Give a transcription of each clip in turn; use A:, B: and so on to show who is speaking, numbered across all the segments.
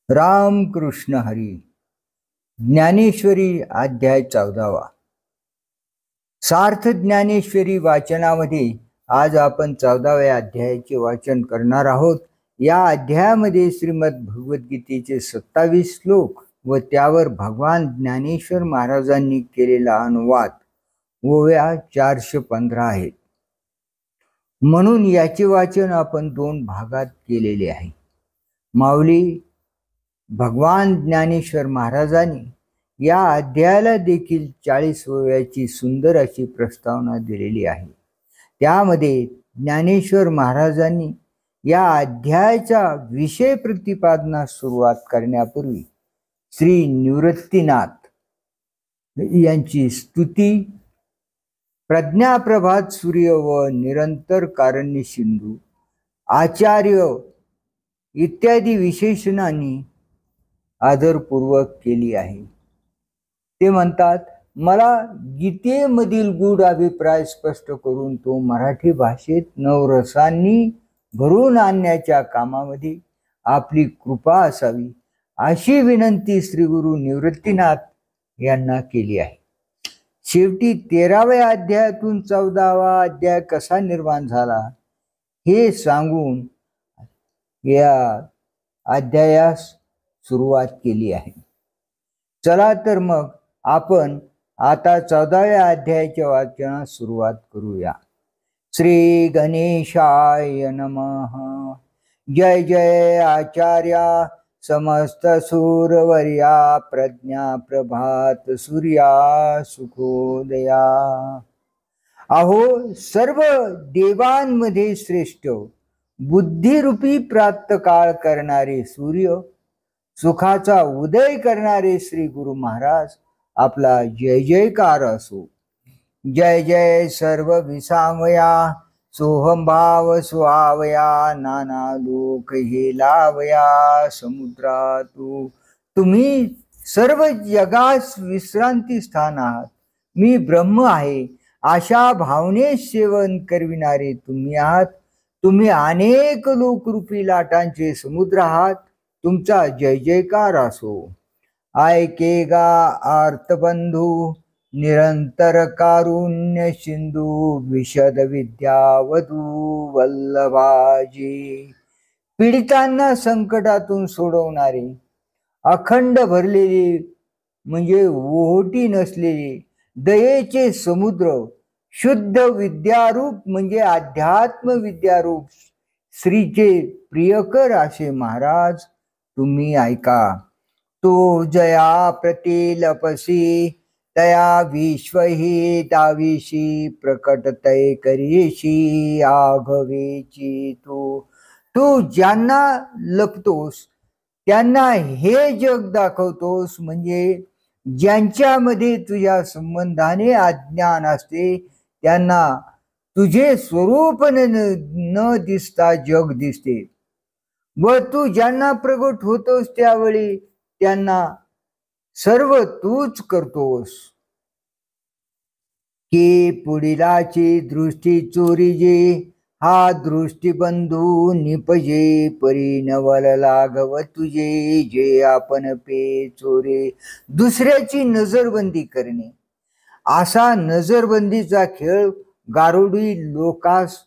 A: राम कृष्ण हरी. ज्ञानेश्वरी अध्याय 14वा. सार्थ ज्ञानेश्वरी वाचनामध्ये आज आपण 14व्या अध्यायाचे वाचन करणार आहोत. या अध्यायामध्ये श्रीमद भगवद्गीतेचे 27 श्लोक व त्यावर भगवान ज्ञानेश्वर महाराजांनी केलेला अनुवाद ओव्या 415 आहेत. म्हणून याचे वाचन आपण 2 भागात केलेले आहे. माऊली भगवान ज्ञानेश्वर महाराजांनी या अध्यायाला देखील 40 ओव्याची सुंदर अशी प्रस्तावना दिलेली आहे. त्यामध्ये ज्ञानेश्वर महाराजांनी या अध्यायाचा विषय प्रतिपादनास सुरुवात करण्यापूर्वी श्री निवृत्तीनाथ यांची स्तुती, प्रज्ञाप्रभात सूर्य व निरंतर कारण्य सिंधू, आचार्य इत्यादी विशेषणांनी आदरपूर्वक केली आहे. ते म्हणतात, मला गीतेमधील गूढ अभिप्राय स्पष्ट करून तो मराठी भाषेत नवरसांनी भरून आणण्याच्या कामामध्ये आपली कृपा असावी अशी विनंती श्री गुरु निवृत्तीनाथ यांना केली आहे. शेवटी 13व्या अध्यायातून 14वा अध्याय कसा निर्माण झाला हे सांगून या अध्यायास सुरुवात केली आहे. चला तर मग आपण आता 14व्या अध्यायाच्या वाचनास सुरुवात करूया. श्री गणेशाय नमः. जय जय आचार्या समस्त सूरवर्या, प्रज्ञा प्रभात सूर्या सुखोदया. अहो सर्व देवांमध्ये श्रेष्ठ, बुद्धिरूपी प्रातःकाळ करणारे सूर्य, सुखाचा उदय करणारे श्री गुरु महाराज, आपला जय जयकार असो. जय जय सर्व विसामया, सोहंभाव सुहावया, नाना लोक हे लावया समुद्रातू. तुम्ही सर्व जगास विश्रांती स्थान आहात. मी ब्रह्म आहे अशा भावनेस सेवन करविणारे तुम्ही आहात. तुम्ही अनेक लोकरूपी लाटांचे समुद्र आहात. तुमचा जय जयकार असो. ऐकेगा आर्तबंधू, निरंतर कारुण्य सिंधू, विशद विद्यावधू वल्लभाजी. पीडितांना संकटातून सोडवणारे, अखंड भरलेले म्हणजे ओहोटी नसलेले दयेचे समुद्र, शुद्ध विद्यारूप म्हणजे अध्यात्म विद्यारूप श्रीचे प्रियकर असे महाराज तुम्ही ऐका. तो जया प्रतीलपसी, तया विश्वही ताविशी, प्रकट तय करीशी आघवेची तू. तू ज्यांना लपतोस त्यांना हे जग दाखवतोस, म्हणजे ज्यांच्यामध्ये तुझ्या संबंधाने अज्ञान असते त्यांना तुझे स्वरूप न दिसता जग दिसते, व तू ज्यांना प्रगट होतोस त्यावेळी त्यांना सर्व तूच करतोस. की पुढीलाची दृष्टी चोरीजे, हा दृष्टीबंधू निपजे, परी नवल लाघव तुझे, जे आपण पे चोरे. दुसऱ्याची नजरबंदी करणे, असा नजरबंदीचा खेळ गारुडी लोकास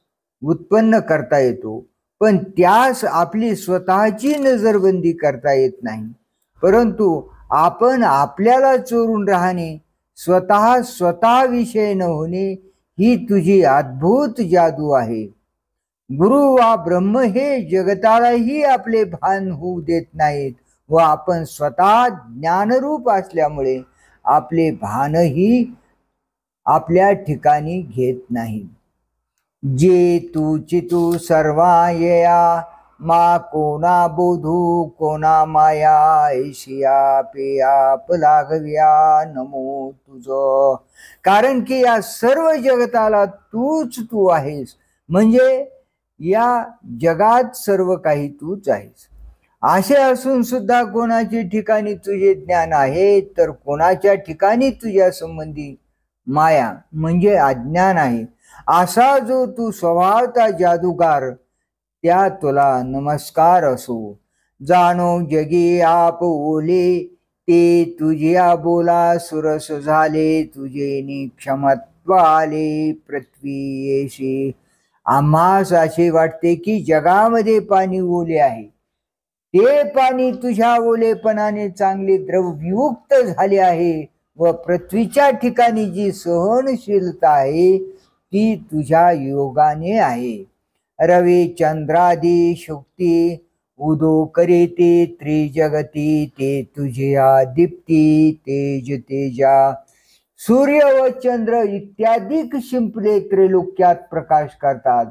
A: उत्पन्न करता येतो, पण त्यास आपली स्वतःची नजरबंदी करता येत नाही. परंतु आपण आपल्याला चोरून राहणे, स्वतः विषय न होणे, ही तुझी अद्भुत जादू आहे. गुरु वा ब्रह्म हे जगतालाही आपले भान होऊ देत नाहीत, व आपण स्वतः ज्ञानरूप असल्यामुळे आपले भानही आपल्या ठिकाणी घेत नाही. जे तूची तू सर्वा येया, मा कोणा बोधू कोणा माया, ऐशिया पेयाप लागव्या नमो तुझ. कारण की या सर्व जगताला तू आहेस, म्हणजे या जगात सर्व काही तूच आहेस. असे असून सुद्धा कोणाच्या ठिकाणी तुझे ज्ञान आहे, तर कोणाच्या ठिकाणी तुझ्या संबंधी माया म्हणजे अज्ञान आहे. असा जो तू स्वभावता जादूगार, त्या तुला नमस्कार असो. जाणो जगी आप ओले, ते तुझिया बोला सुरस झाले, तुझे क्षमत्व आले पृथ्वी येशी. आम्हास असे वाटते की जगामध्ये पाणी ओले आहे, ते पाणी तुझ्या ओलेपणाने चांगले द्रवयुक्त झाले आहे व पृथ्वीच्या ठिकाणी जी सहनशीलता आहे ती तुझ्या योगाने आहे. रवी चंद्रादी शक्ती उदो करीते त्रिजगती, ते तुझ्या दीप्ती तेज तेजा. सूर्य व चंद्र इत्यादिक शिंपले त्रैलोक्यात प्रकाश करतात.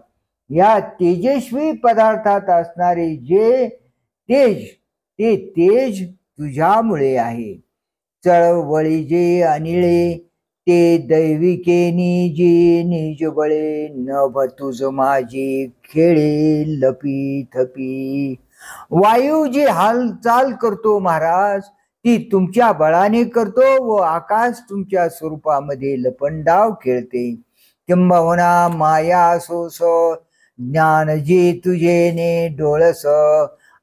A: या तेजस्वी पदार्थात असणारे जे तेज, ते तेज तुझ्यामुळे आहे. चळवळी जे अनिळे, ते दैविकेनी जी निज बळे. नभ तुझ माझी खेळे लपी थपी. वायू जी हालचाल करतो महाराज, ती तुमच्या बळाने करतो व आकाश तुमच्या स्वरूपामध्ये लपंडाव खेळते. किंबहुना माया सोस, ज्ञान जे तुझेने डोळस.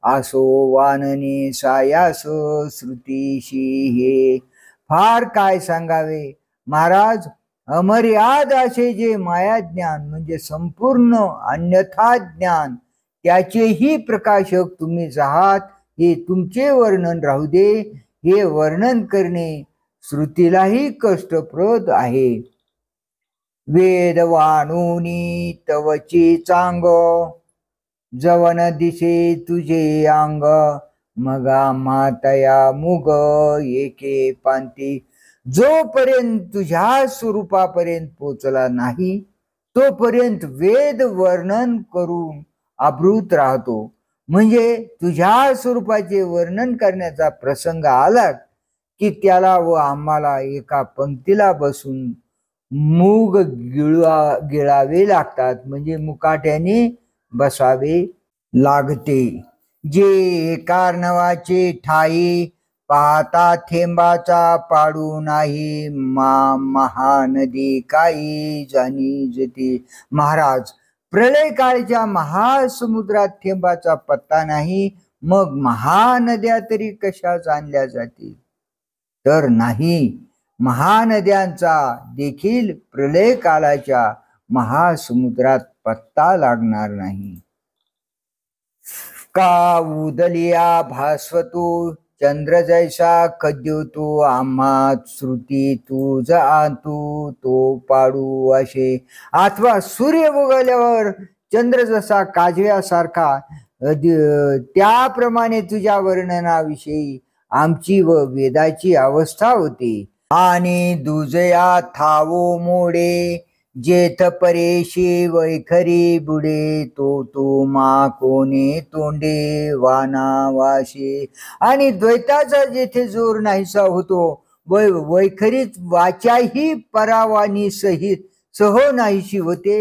A: आसो वानने सायास श्रुतीशी हे. फार काय सांगावे महाराज, अमर्याद असे जे माया ज्ञान म्हणजे संपूर्ण अन्यथा ज्ञान, त्याचेही प्रकाशक तुम्हीच आहात. हे तुमचे वर्णन राहू दे, हे वर्णन करणे श्रुतीलाही कष्टप्रद आहे. वेद वाणूनी तवची चांग, जवन दिसे तुझे अंग. मगा मातया मुग एके पांती. जोपर्यंत तुझ्या स्वरूपापर्यंत पोचला नाही तोपर्यंत वेद वर्णन करून आभृत राहतो. म्हणजे तुझ्या स्वरूपाचे वर्णन करण्याचा प्रसंग आला की त्याला व आम्हाला एका पंक्तीला बसून मूग गिळावे लागतात, म्हणजे मुकाट्याने बसावे लागते. जे कारणावाचे ठाई, पाहता थेंबाचा पाडू नाही. महानदी काही जाणी जती. महाराज, प्रलय काळच्या महासमुद्रात थेंबाचा पत्ता नाही, मग महानद्या तरी कशा जाणल्या जातील? तर नाही, महानद्यांचा देखील प्रलय काळाच्या महासमुद्रात पत्ता लागणार नाही. का उदलिया भास्वतो, चंद्र जैसा कद्योतो. आम्हा श्रुती तुझ आतू, तो पाडू असे. अथवा सूर्य उगवल्यावर चंद्र जसा काजव्यासारखा, त्याप्रमाणे तुझ्या वर्णनाविषयी आमची व वेदाची अवस्था होती. आणि दुजया थावो मोडे, जेथ परेशी वैखरी बुडे. तो मा कोणे तोंडे वानावाशे. आणि द्वैताचा जेथे जोर नाहीसा होतो, वैखरीत वाचाही परावानी सहित सह नाहीशी होते,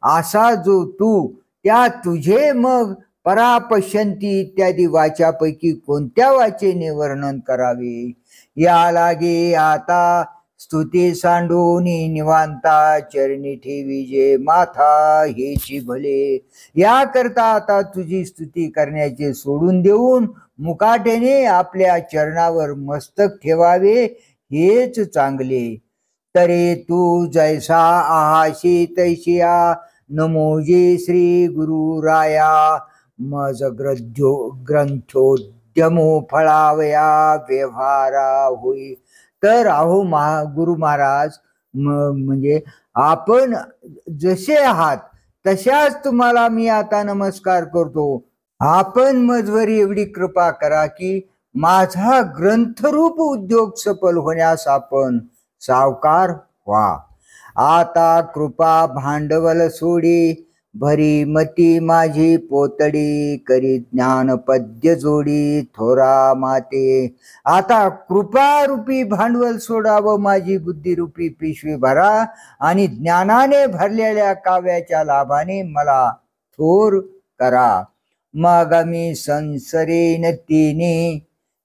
A: असा जो तू, त्या तुझे मग परापश्यंती इत्यादी वाच्यापैकी कोणत्या वाचेने वर्णन करावे? या लागे आता स्तुती सांडूनी निवांता, चरणी ठेवी जे माथा हेची भले. याकरता आता तुझी स्तुती करण्याचे सोडून देऊन मुकाट्याने आपल्या चरणावर मस्तक ठेवावे, हेच चांगले. तरे तू जैसा आहाशी तैशिया, नमोजे श्री गुरुराया. मज ग्रंथोद्यमो फळावया व्यवहारा होई. तर अहो गुरु महाराज, म्हणजे आपण जसे आहात तशाच तुम्हाला मी आता नमस्कार करतो. आपण मजवर एवढी कृपा करा की माझा ग्रंथरूप उद्योग सफल होण्यास आपण सावकार व्हा. आता कृपा भांडवल सोडी, भरी मती माझी पोतडी. करी ज्ञान पद्य जोडी थोरा माते. आता कृपारूपी भांडवल सोडावं, माझी बुद्धिरूपी पिशवी भरा आणि ज्ञानाने भरलेल्या काव्याच्या लाभाने मला थोर करा. मग मी संसरेन तिने,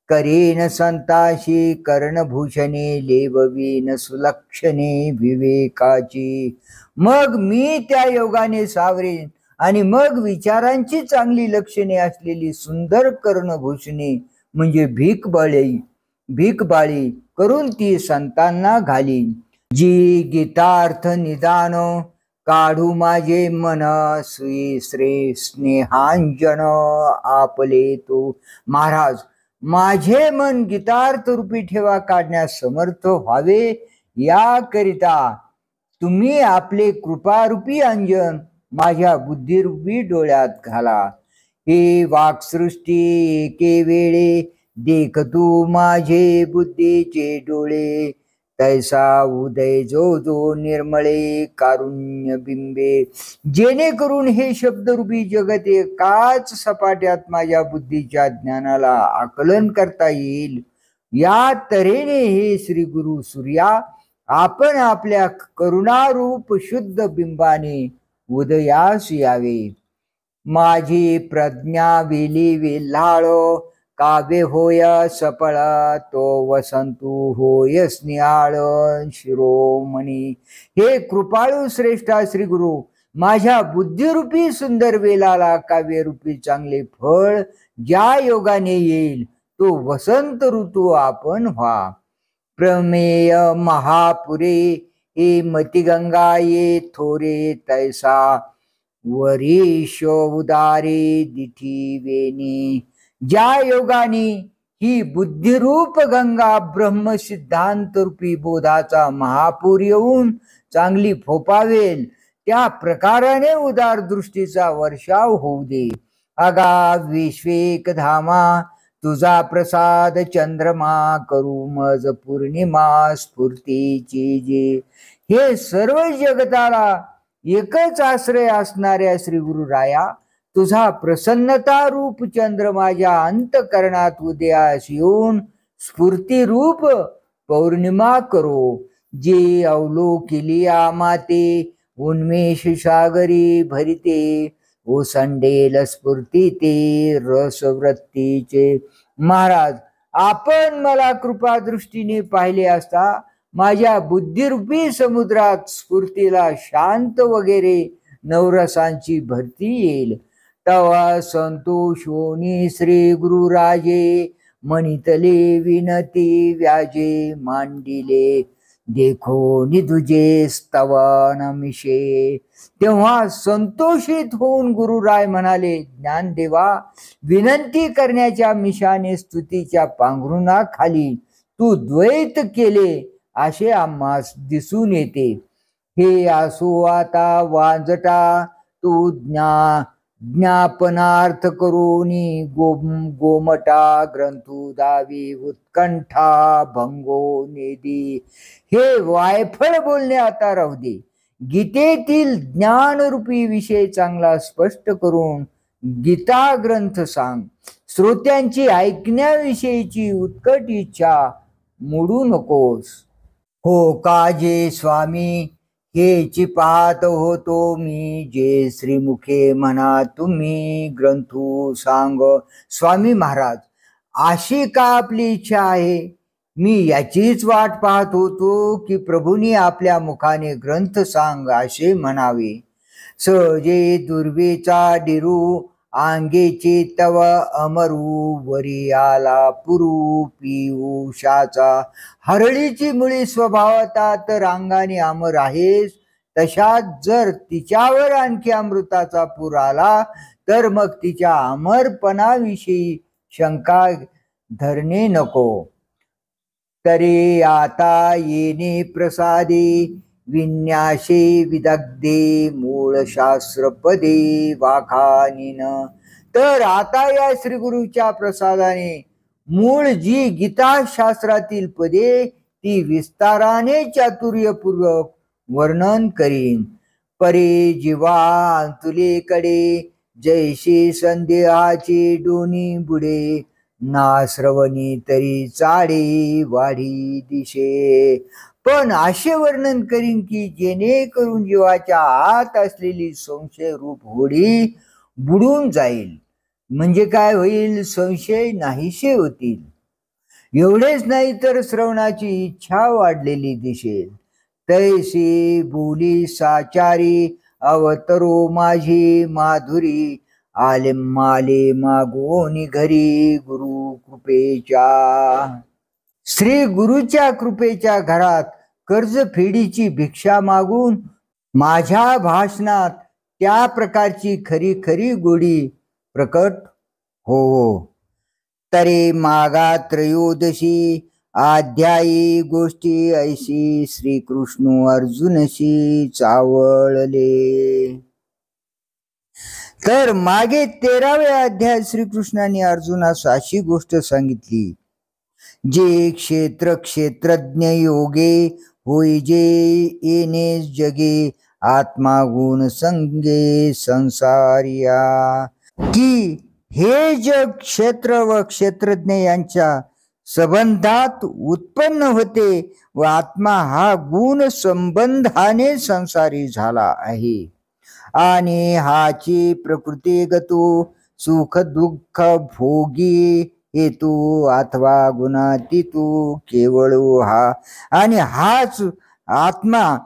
A: करीन संताशी कर्णभूषणे. लेववीन सुलक्षणे विवेकाची. मग मी त्या योगाने सावरेन आणि मग विचारांची चांगली लक्षणे असलेली सुंदर कर्णभूषणे म्हणजे भीक बाळी करून ती संतांना घाली. जी गीतार्थ निदान काढू माझे मन सुई स्नेहांजन आपले तो. महाराज, माझे मन गीतार्थ रूपी ठेवा काढण्यास समर्थ व्हावे याकरिता तुम्ही आपले कृपारूपी अंजन माझ्या बुद्धिरूपी डोळ्यात घाला. हे वाक्सृष्टी एके वेळे देख तू माझे बुद्धीचे डोळे. तैसा उदय जो जो निर्मळे कारुण्य बिंबे. जेणेकरून हे शब्दरूपी जगत एकाच सपाट्यात माझ्या बुद्धीच्या ज्ञानाला आकलन करता येईल. या तऱ्हेने हे श्री गुरु सूर्या आपण आपल्या करुणारूप शुद्ध बिंबाने उदयास यावे. माझी प्रज्ञा वेली वेल्हाळ काव्य होय सफळ तो वसंतू होय स्निहाळ शिरोमणी. हे कृपाळू श्रेष्ठा श्री गुरु, माझ्या बुद्धिरूपी सुंदर वेलाला काव्यरूपी चांगले फळ ज्या योगाने येईल तो वसंत ऋतू आपण व्हा. प्रमेय महापुरे हे मतिगंगा ये थोरे तैसा वरीश उदारे दिठी वेणी. ज्या योगाने ही बुद्धिरूप गंगा ब्रह्म सिद्धांत रूपी बोधाचा महापूर येऊन चांगली फोपावेल त्या प्रकाराने उदार दृष्टीचा वर्षाव होऊ दे. अगा विश्वेक धामा तुझा प्रसाद चंद्रमा करू मज पौर्णिमा स्फूर्तीची जे. हे सर्व जगताला एकच आश्रय असणाऱ्या श्री गुरु राया, तुझा प्रसन्नता रूप चंद्र माझ्या अंतकरणात उदयास येऊन स्फूर्ती रूप पौर्णिमा करो. जे अवलोकिली माते उन्मेष सागरी भरिते ओसंडेल स्फूर्ती ते रसवृत्तीचे. महाराज, आपण मला कृपा दृष्टीने पाहिले असता माझ्या बुद्धिरूपी समुद्रात स्फूर्तीला शांत वगैरे नवरसांची भरती येईल. तवा संतोष होनी श्री गुरुराजे मनितले विनती व्याजे मांडिले देखो निदुजे स्तवनमिषे. तेव्हा संतोषित होऊन गुरुराय म्हणाले, ज्ञानदेवा, विनंती करण्याच्या मिशाने स्तुतीच्या पांघरुणाखाली तू द्वैत केले असे आम्हास दिसून येते. हे असो आता वाजटा तू ज्ञापनार्थ करोनी गोमटा ग्रंथू दावी उत्कंठा भंगो नेदी. हे वायफळ बोलणे आता राहू दे. गीतेतील ज्ञानरूपी विषय चांगला स्पष्ट करून गीता ग्रंथ सांग. श्रोत्यांची ऐकण्याविषयीची उत्कट इच्छा मोडू नकोस. हो काजे स्वामी हेची पाहत होतो मी, जे श्रीमुखे म्हणा तुम्ही ग्रंथू सांग. स्वामी महाराज, अशी का आपली इच्छा आहे? मी याचीच वाट पाहत होतो की प्रभूंनी आपल्या मुखाने ग्रंथ सांग असे म्हणावे. सहजे दुर्वेचा डिरू आंगेचे तव अमरू वरी आला पुरू पियुषाचा. हरळीची मुळी स्वभावता तर अंगाने अमर आहेस, तशात जर तिच्यावर आणखी अमृताचा पूर आला तर मग तिच्या अमरपणाविषयी शंका धरणे नको. तरी आता येणे प्रसादे विन्यासे विदग्धे मूळ शास्त्रपदे वाखानीन. तर आता या श्री गुरुच्या प्रसादाने मूळ जी गीता शास्त्रातील पदे ती विस्ताराने चातुर्यपूर्वक वर्णन करीन. परे जीवा अंतुलेकडे जैशी संदेहाची दोन्ही बुडे, ना श्रवणी तरी चाडे वाढी दिशे. पण असे वर्णन करीन की जेणेकरून जीवाच्या आत असलेली संशय रूप होडी बुडून जाईल. म्हणजे काय होईल? संशय नाहीसे होतील. एवढेच नाही तर श्रवणाची इच्छा वाढलेली दिसेल. तैसी बोली साचारी अवतरो माझी माधुरी, आले माले मागोनी घरी गुरु कृपेच्या. श्री गुरुच्या कृपेच्या घरात कर्जफेडीची भिक्षा मागून माझ्या भाषणात त्या प्रकारची खरी खरी गोडी प्रकट हो. तरे मागा त्रयोदशी अध्यायी गोष्टी ऐशी श्रीकृष्ण अर्जुनशी चावळले. तर मागे 13व्या अध्याय श्रीकृष्णाने अर्जुनास अशी गोष्ट सांगितली, जे क्षेत्रज्ञ योगे होई जे येणे जगे, आत्मा गुण संगे संसारिया. की हे जग क्षेत्र व क्षेत्रज्ञ यांच्या संबंधात उत्पन्न होते व आत्मा हा गुण संबंधाने संसारी झाला आहे. आणि हाची प्रकृती गतो सुख दुःख भोगी हेतू अथवा गुणातीतू केवळ हा. आणि हाच आत्मा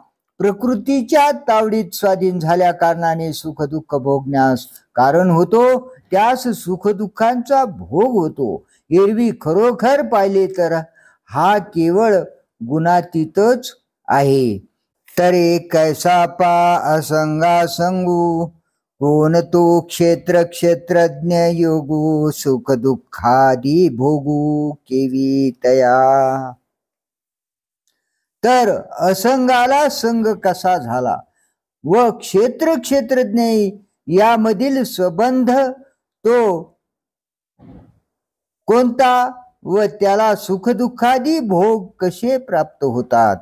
A: प्रकृतीच्या तावडीत स्वाधीन झाल्या कारणाने सुख दुःख भोगण्यास कारण होतो, त्यास सुख दुःखांचा भोग होतो. एरवी खरोखर पाहिले तर हा केवळ गुणातीतच आहे. तरे कैसा पा असंगा संगू, कोण तो क्षेत्रज्ञ योगू, सुख दुःखादी भोगू केवी तया. तर असंगाला संग कसा झाला व क्षेत्रज्ञ यामधील संबंध तो कोणता व त्याला सुखदुःखादी भोग कसे प्राप्त होतात.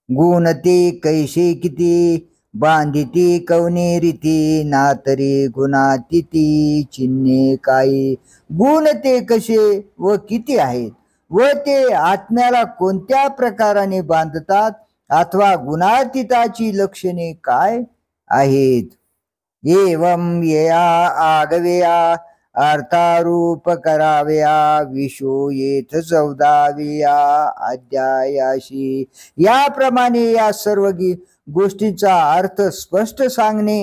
A: गुण ते कैसे किती बांधिती कवने रीती, ना तरी गुणातीती चिन्हे काही. गुण ते कसे व किती आहेत व ते आत्म्याला कोणत्या प्रकाराने बांधतात अथवा गुणातीताची लक्षणे काय आहेत. एवं येया आगवेया अर्थारूप कराव्या, विशो येथ 14व्या अध्यायाशी. याप्रमाणे या सर्व गोष्टींचा अर्थ स्पष्ट सांगणे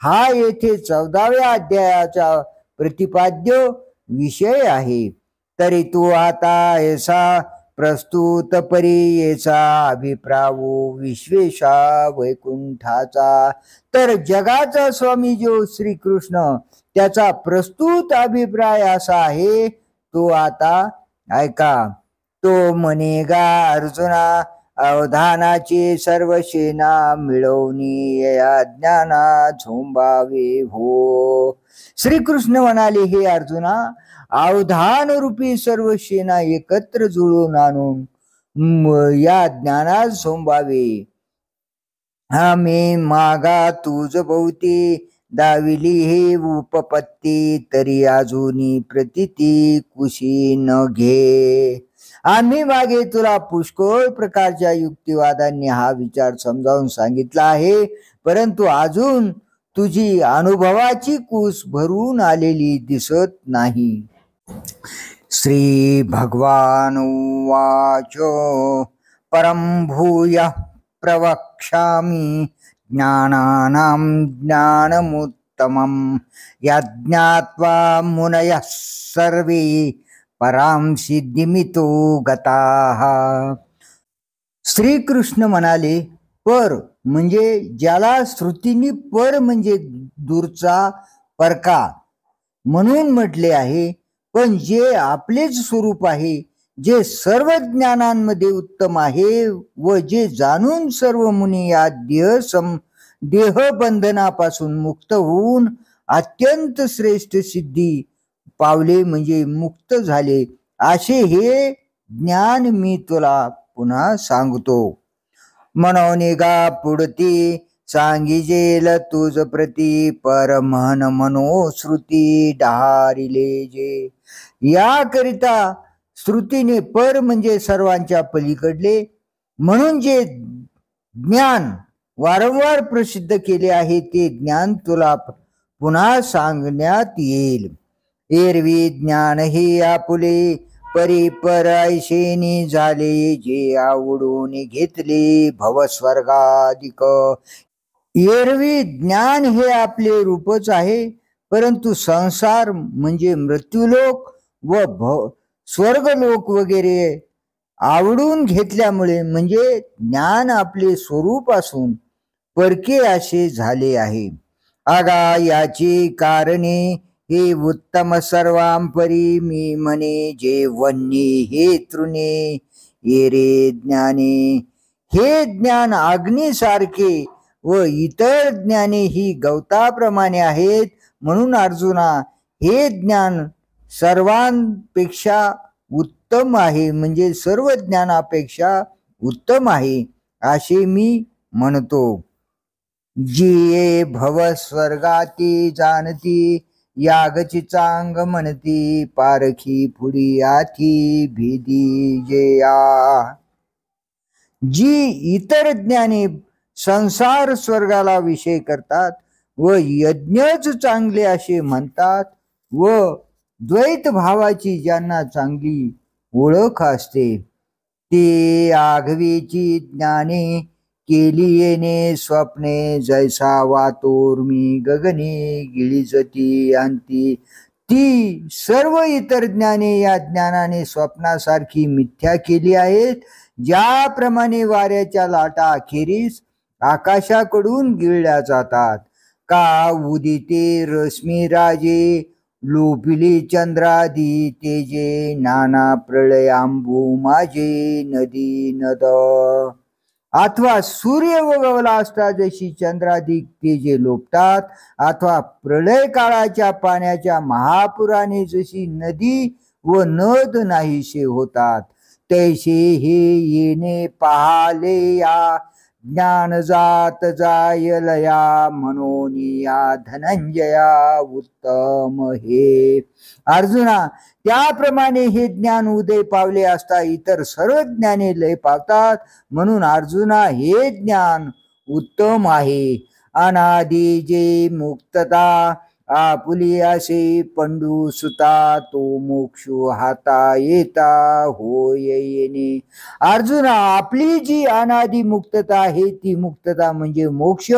A: हा येथे 14व्या अध्यायाचा प्रतिपाद्य विषय आहे. तरी तू आता ऐसा प्रस्तुत परी येचा अभिप्रावो विश्वेशा वैकुंठाचा. तर जगाचा स्वामी जो श्रीकृष्ण त्याचा प्रस्तुत अभिप्राय असा आहे, तो आता ऐका. तो म्हणेगा अर्जुना, अवधानाची सर्व सेना मिळवणी या ज्ञाना झोंबावे हो. श्रीकृष्ण म्हणाले, हे अर्जुना, अवधान रूपी सर्व सेना एकत्र जुळून आणून या ज्ञानात झोंबावे. आम्ही मागा तुझ भोवती दाविली हे उपपत्ती, तरी अजूनी प्रतिती कुशी न घे. आम्ही मागे तुला पुष्कळ प्रकारच्या युक्तिवादांनी हा विचार समजावून सांगितला आहे, परंतु अजून तुझी अनुभवाची कूस भरून आलेली दिसत नाही. श्री भगवान उवाच परम भूय प्रवक्ष्यामि ज्ञानानां ज्ञानमुत्तमं यज्ञात्वा मुनयः सर्वे परां सिद्धिमितो गताः. श्रीकृष्ण म्हणाले, पर म्हणजे ज्याला श्रुतींनी पर म्हणजे दूरचा परका म्हणून म्हटले आहे, पण जे आपलेच स्वरूप आहे, जे सर्व ज्ञानांमध्ये उत्तम आहे व जे जाणून सर्व मुनी या देहबंधनापासून मुक्त होऊन अत्यंत श्रेष्ठ सिद्धी पावले म्हणजे मुक्त झाले, असे हे ज्ञान मी तुला पुन्हा सांगतो. मनोनिगा पुढती सांगिजेल तुझ प्रती, पर म्हण मनोश्रुती डहारिले जे. याकरिता श्रुतीने पर म्हणजे सर्वांच्या पलीकडले म्हणून जे ज्ञान वारंवार प्रसिद्ध केले आहे, ते ज्ञान तुला पुन्हा सांगण्यात येईल. एरवी ज्ञान हे आपुले परी पर ऐशेनी झाले, जे आवडून घेतले भवस्वर्गाधिक. एरवी ज्ञान हे आपले रूपच आहे, परंतु संसार म्हणजे मृत्यूलोक व स्वर्गलोक वगैरे आवडून घेतल्यामुळे म्हणजे ज्ञान आपले स्वरूप असून परके असे झाले आहे. आगा याची कारणे हे उत्तम सर्वांपरी मी म्हणे, जे वन्नी हे तृणे ये रे ज्ञाने. हे ज्ञान अग्नीसारखे व इतर ज्ञाने ही गवताप्रमाणे आहेत. म्हणून अर्जुना, हे ज्ञान सर्वांपेक्षा उत्तम आहे, म्हणजे सर्व ज्ञानापेक्षा उत्तम आहे असे मी म्हणतो. जिये भव स्वर्गाती जाणती, यागची चांग म्हणती, पारखी पुढी आथी भेदी जेया. जी इतर ज्ञाने संसार स्वर्गाला विषय करतात व यज्ञच चांगले असे म्हणतात व द्वैत भावाची ज्यांना चांगली ओळख असते, ते आघवीची ज्ञाने केली येणे स्वप्ने, जैसा वातोर्मी गगने गिळिजती अंती. ती सर्व इतर ज्ञाने या ज्ञानाने स्वप्नासारखी मिथ्या केली आहेत, ज्याप्रमाणे वाऱ्याच्या लाटा अखेरीस आकाशाकडून गिळल्या जातात. का उदिते रश्मी राजे, लोपिली चंद्रादी तेजे, नाना प्रळयांबू माझे नदी नद. अथवा सूर्य उगवला असता जशी चंद्राधिक तेजे लोपतात, अथवा प्रलय काळाच्या पाण्याच्या महापुराने जशी नदी व नद नाहीसे होतात, तैसे हे येणे पाहाले या ज्ञान जात जायलया. म्हणून या धनंजया उत्तम हे. अर्जुना, त्याप्रमाणे हे ज्ञान उदय पावले असता इतर सर्व ज्ञाने लय पावतात. म्हणून अर्जुना, हे ज्ञान उत्तम आहे. अनादि जे मुक्तता आपुली असे पंडू सुता, तो मोक्षू हाता येता होय येणे. अर्जुना, आपली जी अनादि मुक्तता आहे ती मुक्तता म्हणजे मोक्ष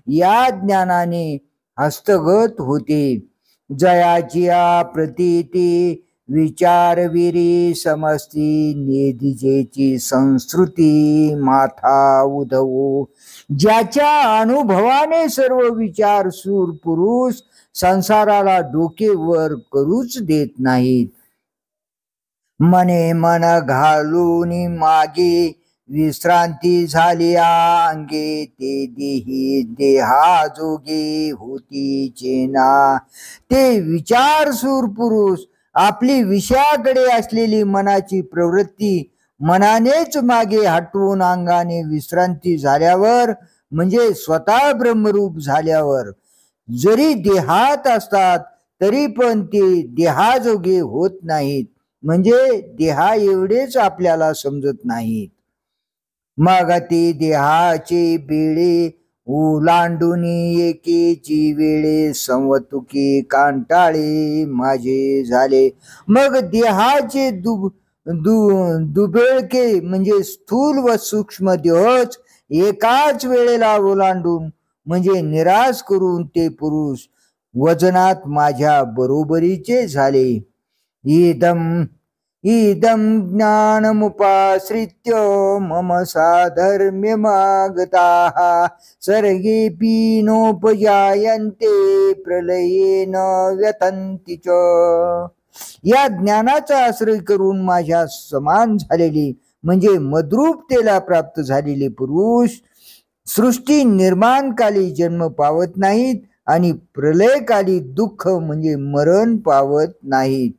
A: या ज्ञानाने हस्तगत होते. जयाची प्रतीती विचारविरी समस्ती, निधिजेची संस्कृती माथा उधवू. ज्याच्या अनुभवाने सर्व विचार सूर पुरुष संसाराला डोके वर करूच देत नाहीत. मने मन घालून मागे विश्रांती झाली अंगे, ते देही देहा जोगे होती चेना. ते विचार सूर पुरुष आपली विषयाकडे असलेली मनाची प्रवृत्ती मनानेच मागे हटवून अंगाने विश्रांती झाल्यावर म्हणजे स्वतः ब्रह्मरूप झाल्यावर जरी देहात असतात तरी पण ते देहाजोगे होत नाहीत, म्हणजे देहा एवढेच आपल्याला समजत नाहीत. मग ते देहाचे बेळे ओलांडून एकेची वेळे, संवतुकी कांटाळे माझे झाले. मग देहाचे दुबेळके म्हणजे स्थूल व सूक्ष्म देहच एकाच वेळेला ओलांडून म्हणजे निराश करून ते पुरुष वजनात माझ्या बरोबरीचे झाले. इदम इदम ज्ञानमुपाश्रित्य मम साधर्म्यमागताः, सर्गेऽपि नोपजायन्ते प्रलयेन व्यथन्ति च. या ज्ञानाचा आश्रय करून माझ्या समान झालेली म्हणजे मद्रूपतेला प्राप्त झालेले पुरुष सृष्टी निर्माणकाली जन्म पावत नाहीत आणि प्रलयकाली दुःख म्हणजे मरण पावत नाहीत.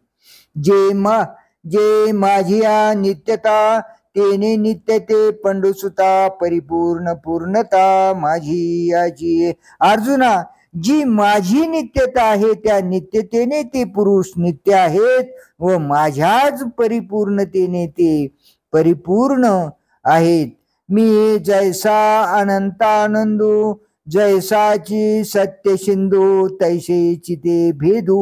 A: जे माझी नित्यता तेने नित्यते पंडुसुता, परिपूर्ण पूर्णता माझी याची. अर्जुना, जी माझी नित्यता आहे त्या नित्यतेने ते पुरुष नित्य आहेत व माझ्याच परिपूर्णतेने ते परिपूर्ण आहेत. मी जैसा अनंतानंदू, जैसाची सत्य सिंधू, तैसेची ते भेदू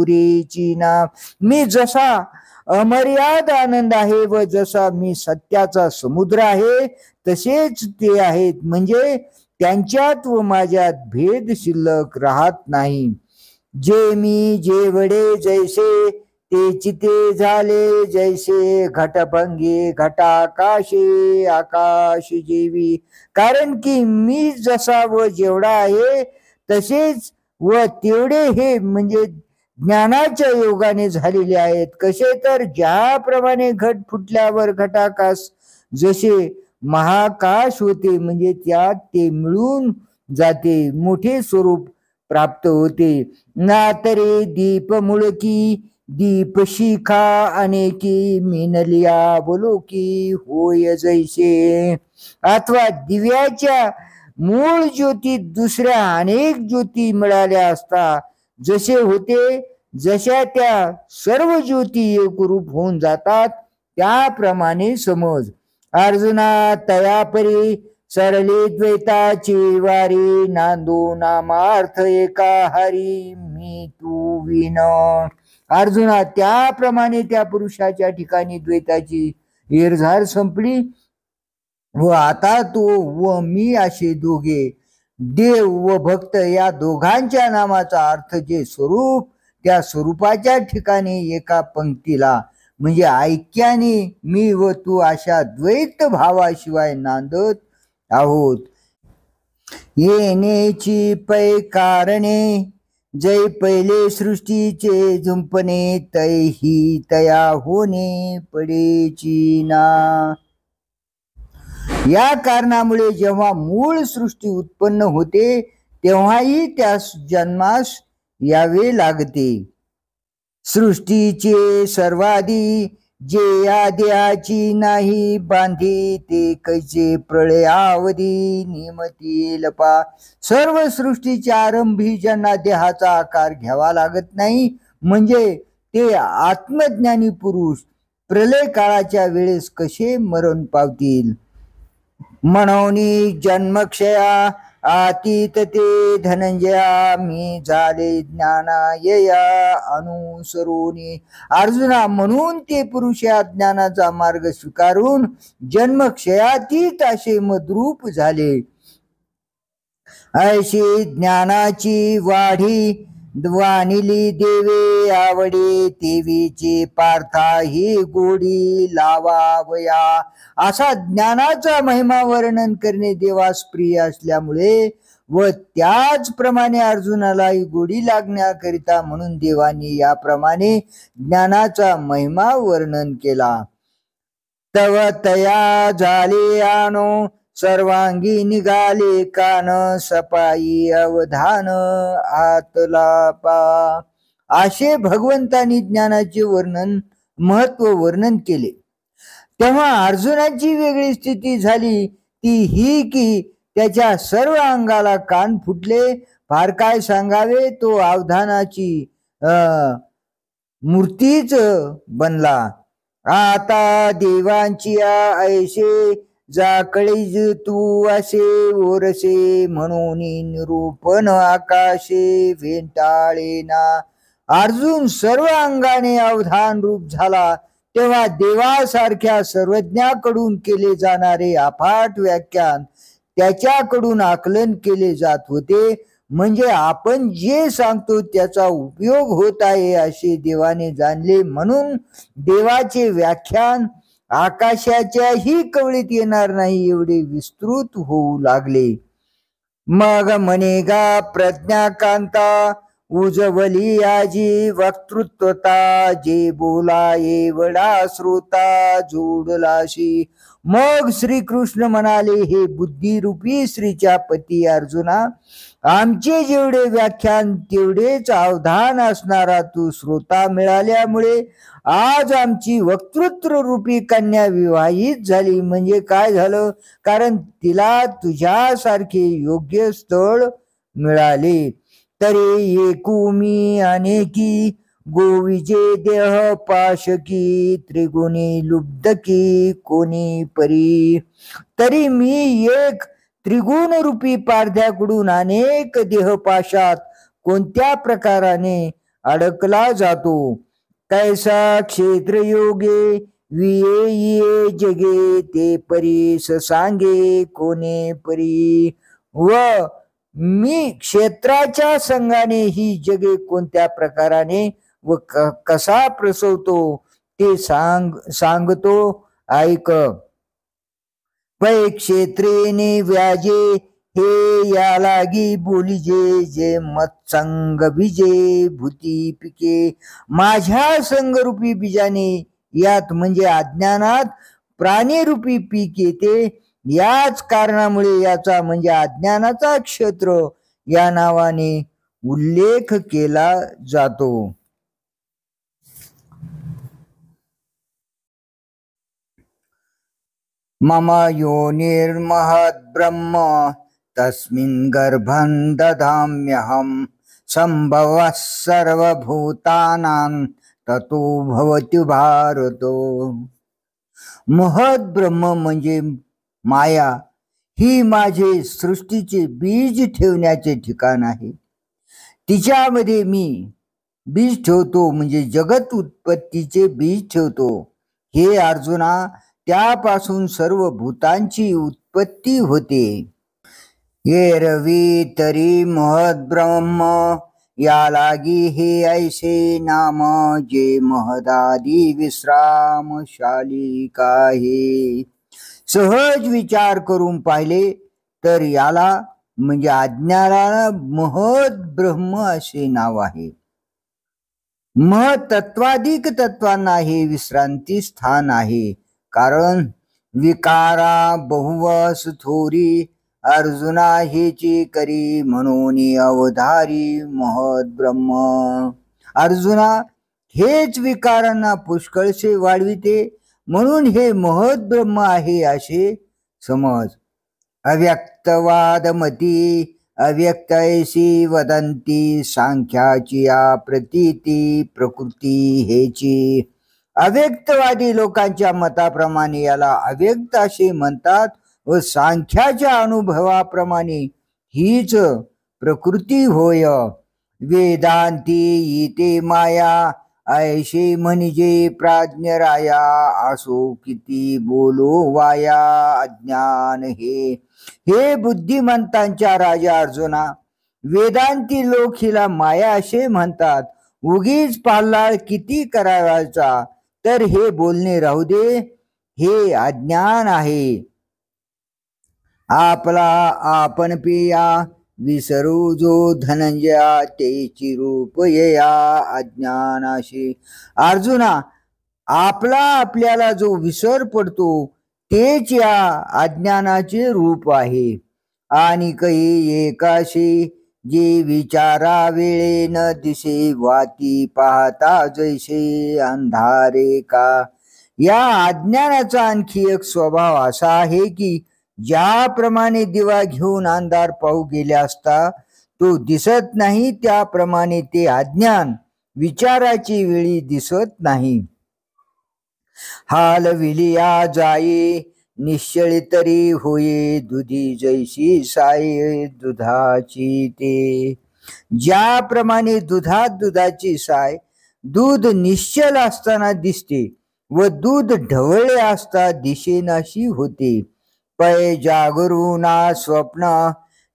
A: उरेची ना. मी जसा अमर्याद आनंद आहे व जसा मी सत्याचा समुद्र आहे तसेच ते आहेत, म्हणजे त्यांच्यात व माझ्यात भेद शिल्लक राहत नाही. जे मी जेवढे जैसे तेची ते झाले जैसे, घटभंगी घटाकाशे आकाश जेवी. कारण की मी जसा व जेवढा आहे तसेच व तेवढे हे म्हणजे ज्ञानाच्या योगाने झालेले आहेत. कसे तर ज्याप्रमाणे घट फुटल्यावर घटाकाश जसे महाकाश होते म्हणजे त्यात ते मिळून जाते, मोठे स्वरूप प्राप्त होते. ना तरी दीप मुळकी दीप शिखा अनेकी मिनलिया बोलो की होय जैसे. अथवा दिव्याच्या मूळ ज्योतीत दुसऱ्या अनेक ज्योती मिळाल्या असता जसे होते, जशा त्या सर्व ज्योती एकरूप होऊन जातात त्याप्रमाणे समज. अर्जुना तयापरी सरले द्वैताची वारी, नांदो नामार्थ एका हरी मी तू विन. अर्जुना त्याप्रमाणे त्या पुरुषाच्या ठिकाणी द्वैताची एरझार संपली व आता तो व मी असे दोघे देव व भक्त या दोघांच्या नामाचा अर्थ जे स्वरूप त्या स्वरूपाच्या ठिकाणी एका पंक्तीला म्हणजे ऐक्याने मी व तू अशा द्वैत भावाशिवाय नांदत आहोत. येण्याची पै कारणे जै पहिले सृष्टीचे झुंपणे, तैही तया होणे पडेची ना. या कारणामुळे जेव्हा मूळ सृष्टी उत्पन्न होते तेव्हाही त्यास जन्मास यावे लागते. सृष्टीचे सर्वाधी जे या देहाची नाही बांधी, ते कैचे प्रळयावधी निमती लपा. सर्व सृष्टीच्या आरंभी ज्यांना देहाचा आकार घ्यावा लागत नाही म्हणजे ते आत्मज्ञानी पुरुष प्रलय काळाच्या वेळेस कसे मरण पावतील. म्हणून जन्मक्षया अतीत ते धनंजया, मी झाले ज्ञानायया अनुसरोनी. अर्जुना म्हणून ते पुरुष या ज्ञानाचा मार्ग स्वीकारून जन्मक्षयातीत असे मद्रूप झाले. ऐशी ज्ञानाची वाढी वानिली देवे आवडे, तेवीची पार्था ही गोडी लावावया. असा ज्ञानाचा महिमा वर्णन करणे देवास प्रिय असल्यामुळे व त्याचप्रमाणे अर्जुनालाही गोडी लागण्याकरिता म्हणून देवानी याप्रमाणे ज्ञानाचा महिमा वर्णन केला. तव तया झाले आनो सर्वांगी निघाले कान, सपाई अवधान आतलापा. असे भगवंतानी ज्ञानाचे महत्व वर्णन केले. तेव्हा अर्जुनाची वेगळी स्थिती झाली ती ही की त्याच्या सर्व अंगाला कान फुटले. फार काय सांगावे, तो अवधानाची मूर्तीच बनला. आता देवांची ऐसे जाकळीज तू असे ओरसे, म्हणून निरूपण आकाशे वेंटाळेना. अर्जुन सर्व अंगाने अवधान रूप झाला तेव्हा देवासारख्या सर्वज्ञाकडून केले जाणारे अफाट व्याख्यान त्याच्याकडून आकलन केले जात होते. म्हणजे आपण जे सांगतो त्याचा उपयोग होत आहे असे देवाने जाणले, म्हणून देवाचे व्याख्यान आकाशाच्याही कवळीत येणार नाही एवढे विस्तृत होऊ लागले. मग मनेगा प्रज्ञाकांता उजवली आजी वक्तृत्वता, जे बोला एवढा श्रोता जोडलाशी. मग श्रीकृष्ण म्हणाले, हे बुद्धिरूपी श्रीच्या पती अर्जुना, आमचे जेवढे व्याख्यान तेवढेच अवधान असणारा तू श्रोता मिळाल्यामुळे आज आमची वक्तृत्व रूपी कन्या विवाहित झाली. म्हणजे काय झालं, कारण तिला तुझ्यासारखे योग्य स्थळ मिळाले. तरी एकूमी अनेकी गोविजे देह पाशकी, त्रिगुणी लुब्धकी कोणी परी. तरी मी एक त्रिगुण रूपी पारध्याकडून अनेक देहपाशात कोणत्या प्रकाराने अडकला जातो. कैसा क्षेत्र योगे विये जगे, ते परी सांगे कोणे परी. व मी क्षेत्राच्या संघाने ही जगे कोणत्या प्रकाराने व कसा प्रसवतो ते सांगतो ऐक. पै क्षेत्रेने व्याजे हे या लागी बोलिजे, जे मत्संग बीजे भूती पिके. माझ्या संगरूपी बीजाने यात म्हणजे अज्ञानात प्राणीरूपी पीक येते. याच कारणामुळे याचा म्हणजे अज्ञानाचा क्षेत्र या नावाने उल्लेख केला जातो. मम योनिर्महद् ब्रह्म तस्मिन् गर्भं दधाम्यहं संभवः सर्वभूतानां ततो भवति भारतो. महद ब्रह्म म्हणजे माया ही माझे सृष्टीचे बीज ठेवण्याचे ठिकाण आहे. तिच्यामध्ये मी बीज ठेवतो म्हणजे जगत उत्पत्तीचे बीज ठेवतो. हे अर्जुना, त्यापासून सर्व भूतांची उत्पत्ती होते. ये रवी तरी महद ब्रह्म या लागी हे ऐसे नाम, जे महदादी विश्रामशाली काहे. सहज विचार करून पाहिले तर याला म्हणजे अज्ञानाला महद ब्रह्म असे नाव आहे. महतत्वाधिक तत्वांना हे विश्रांती स्थान आहे. कारण विकारा बहुवस थोरी अर्जुना हेची करी, म्हणून अवधारी महद ब्रह्म. अर्जुना, हेच विकारांना पुष्कळसे वाढविते, म्हणून हे महद ब्रह्म आहे असे समज. अव्यक्तवादमती अव्यक्तैसी वदंती, सांख्याची या प्रतीती प्रकृती हेची. अव्यक्तवादी लोकांच्या मताप्रमाणे याला अव्यक्त असे म्हणतात व सांख्याच्या अनुभवाप्रमाणे हीच प्रकृती होय. वेदांती इते माया ऐशे म्हणजे प्राज्ञ राया, असो किती बोलो वाया अज्ञान हे. हे बुद्धिमंतांच्या राजा अर्जुना, वेदांती लोक हिला माया असे म्हणतात. उगीच पाल्लाळ किती करावायचा तर हे बोलणे राहू दे, हे अज्ञान आहे. आपला आपण पिया विसरू जो धनंजया, तेची रूप येया अज्ञानाशी. अर्जुना, आपला आपल्याला जो विसर पडतो तेच या अज्ञानाचे रूप आहे. आणि काही एकाशी जे विचारा वेळे न दिसे, वाती पाहता जैसे अंधारे का. या अज्ञानाचा आणखी एक स्वभाव असा आहे की ज्याप्रमाणे दिवा घेऊन अंधार पाहू गेले असता तो दिसत नाही, त्याप्रमाणे ते अज्ञान विचाराची वेळी दिसत नाही. हाल विलिया जाई निश्चळी तरी होये, दुधी जैशी साय दुधाची ते. ज्याप्रमाणे दुधात दुधाची साय दूध निश्चल असताना दिसते व दूध ढवळे असता दिसेनाशी होते. पै जागरूना स्वप्न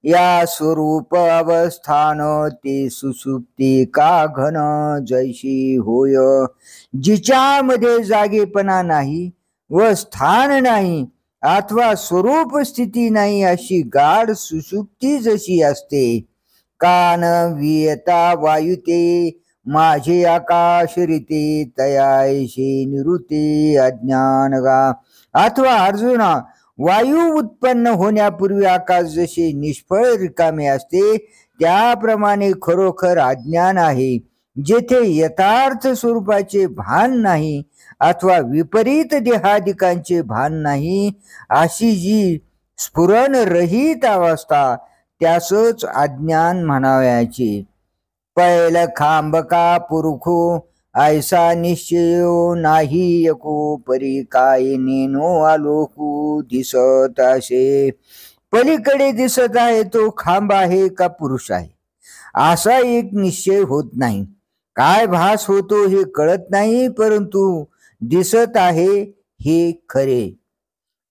A: या स्वरूप अवस्थान, ते सुषुप्ती का घन जैशी होय. जिच्यामध्ये जागेपणा नाही व स्थान नाही अथवा स्वरूप स्थिती नाही, अशी गाढ सुषुप्ती जशी असते. कान वियता वायुते माझे आकाश रीते, तयाशी निरुते अज्ञान गा. अथवा अर्जुना, वायू उत्पन्न होण्यापूर्वी आकाश जसे निष्फळ रिकामे असते, त्याप्रमाणे खरोखर अज्ञान आहे, जेथे यथार्थ स्वरूपाचे भान नाही अथवा विपरीत देहादिकांचे भान नाही, अशी जी स्फुरण रहित अवस्था त्यासच अज्ञान म्हणावयाचे. पैल खांब का पुरखो ऐसा निश्चयो नाही, एको परी काय नेनो आलोकू दिसत असे. पलीकडे दिसत आहे तो खांब आहे का पुरुष आहे असा एक निश्चय होत नाही. काय भास होतो हे कळत नाही, परंतु दिसत आहे हे खरे.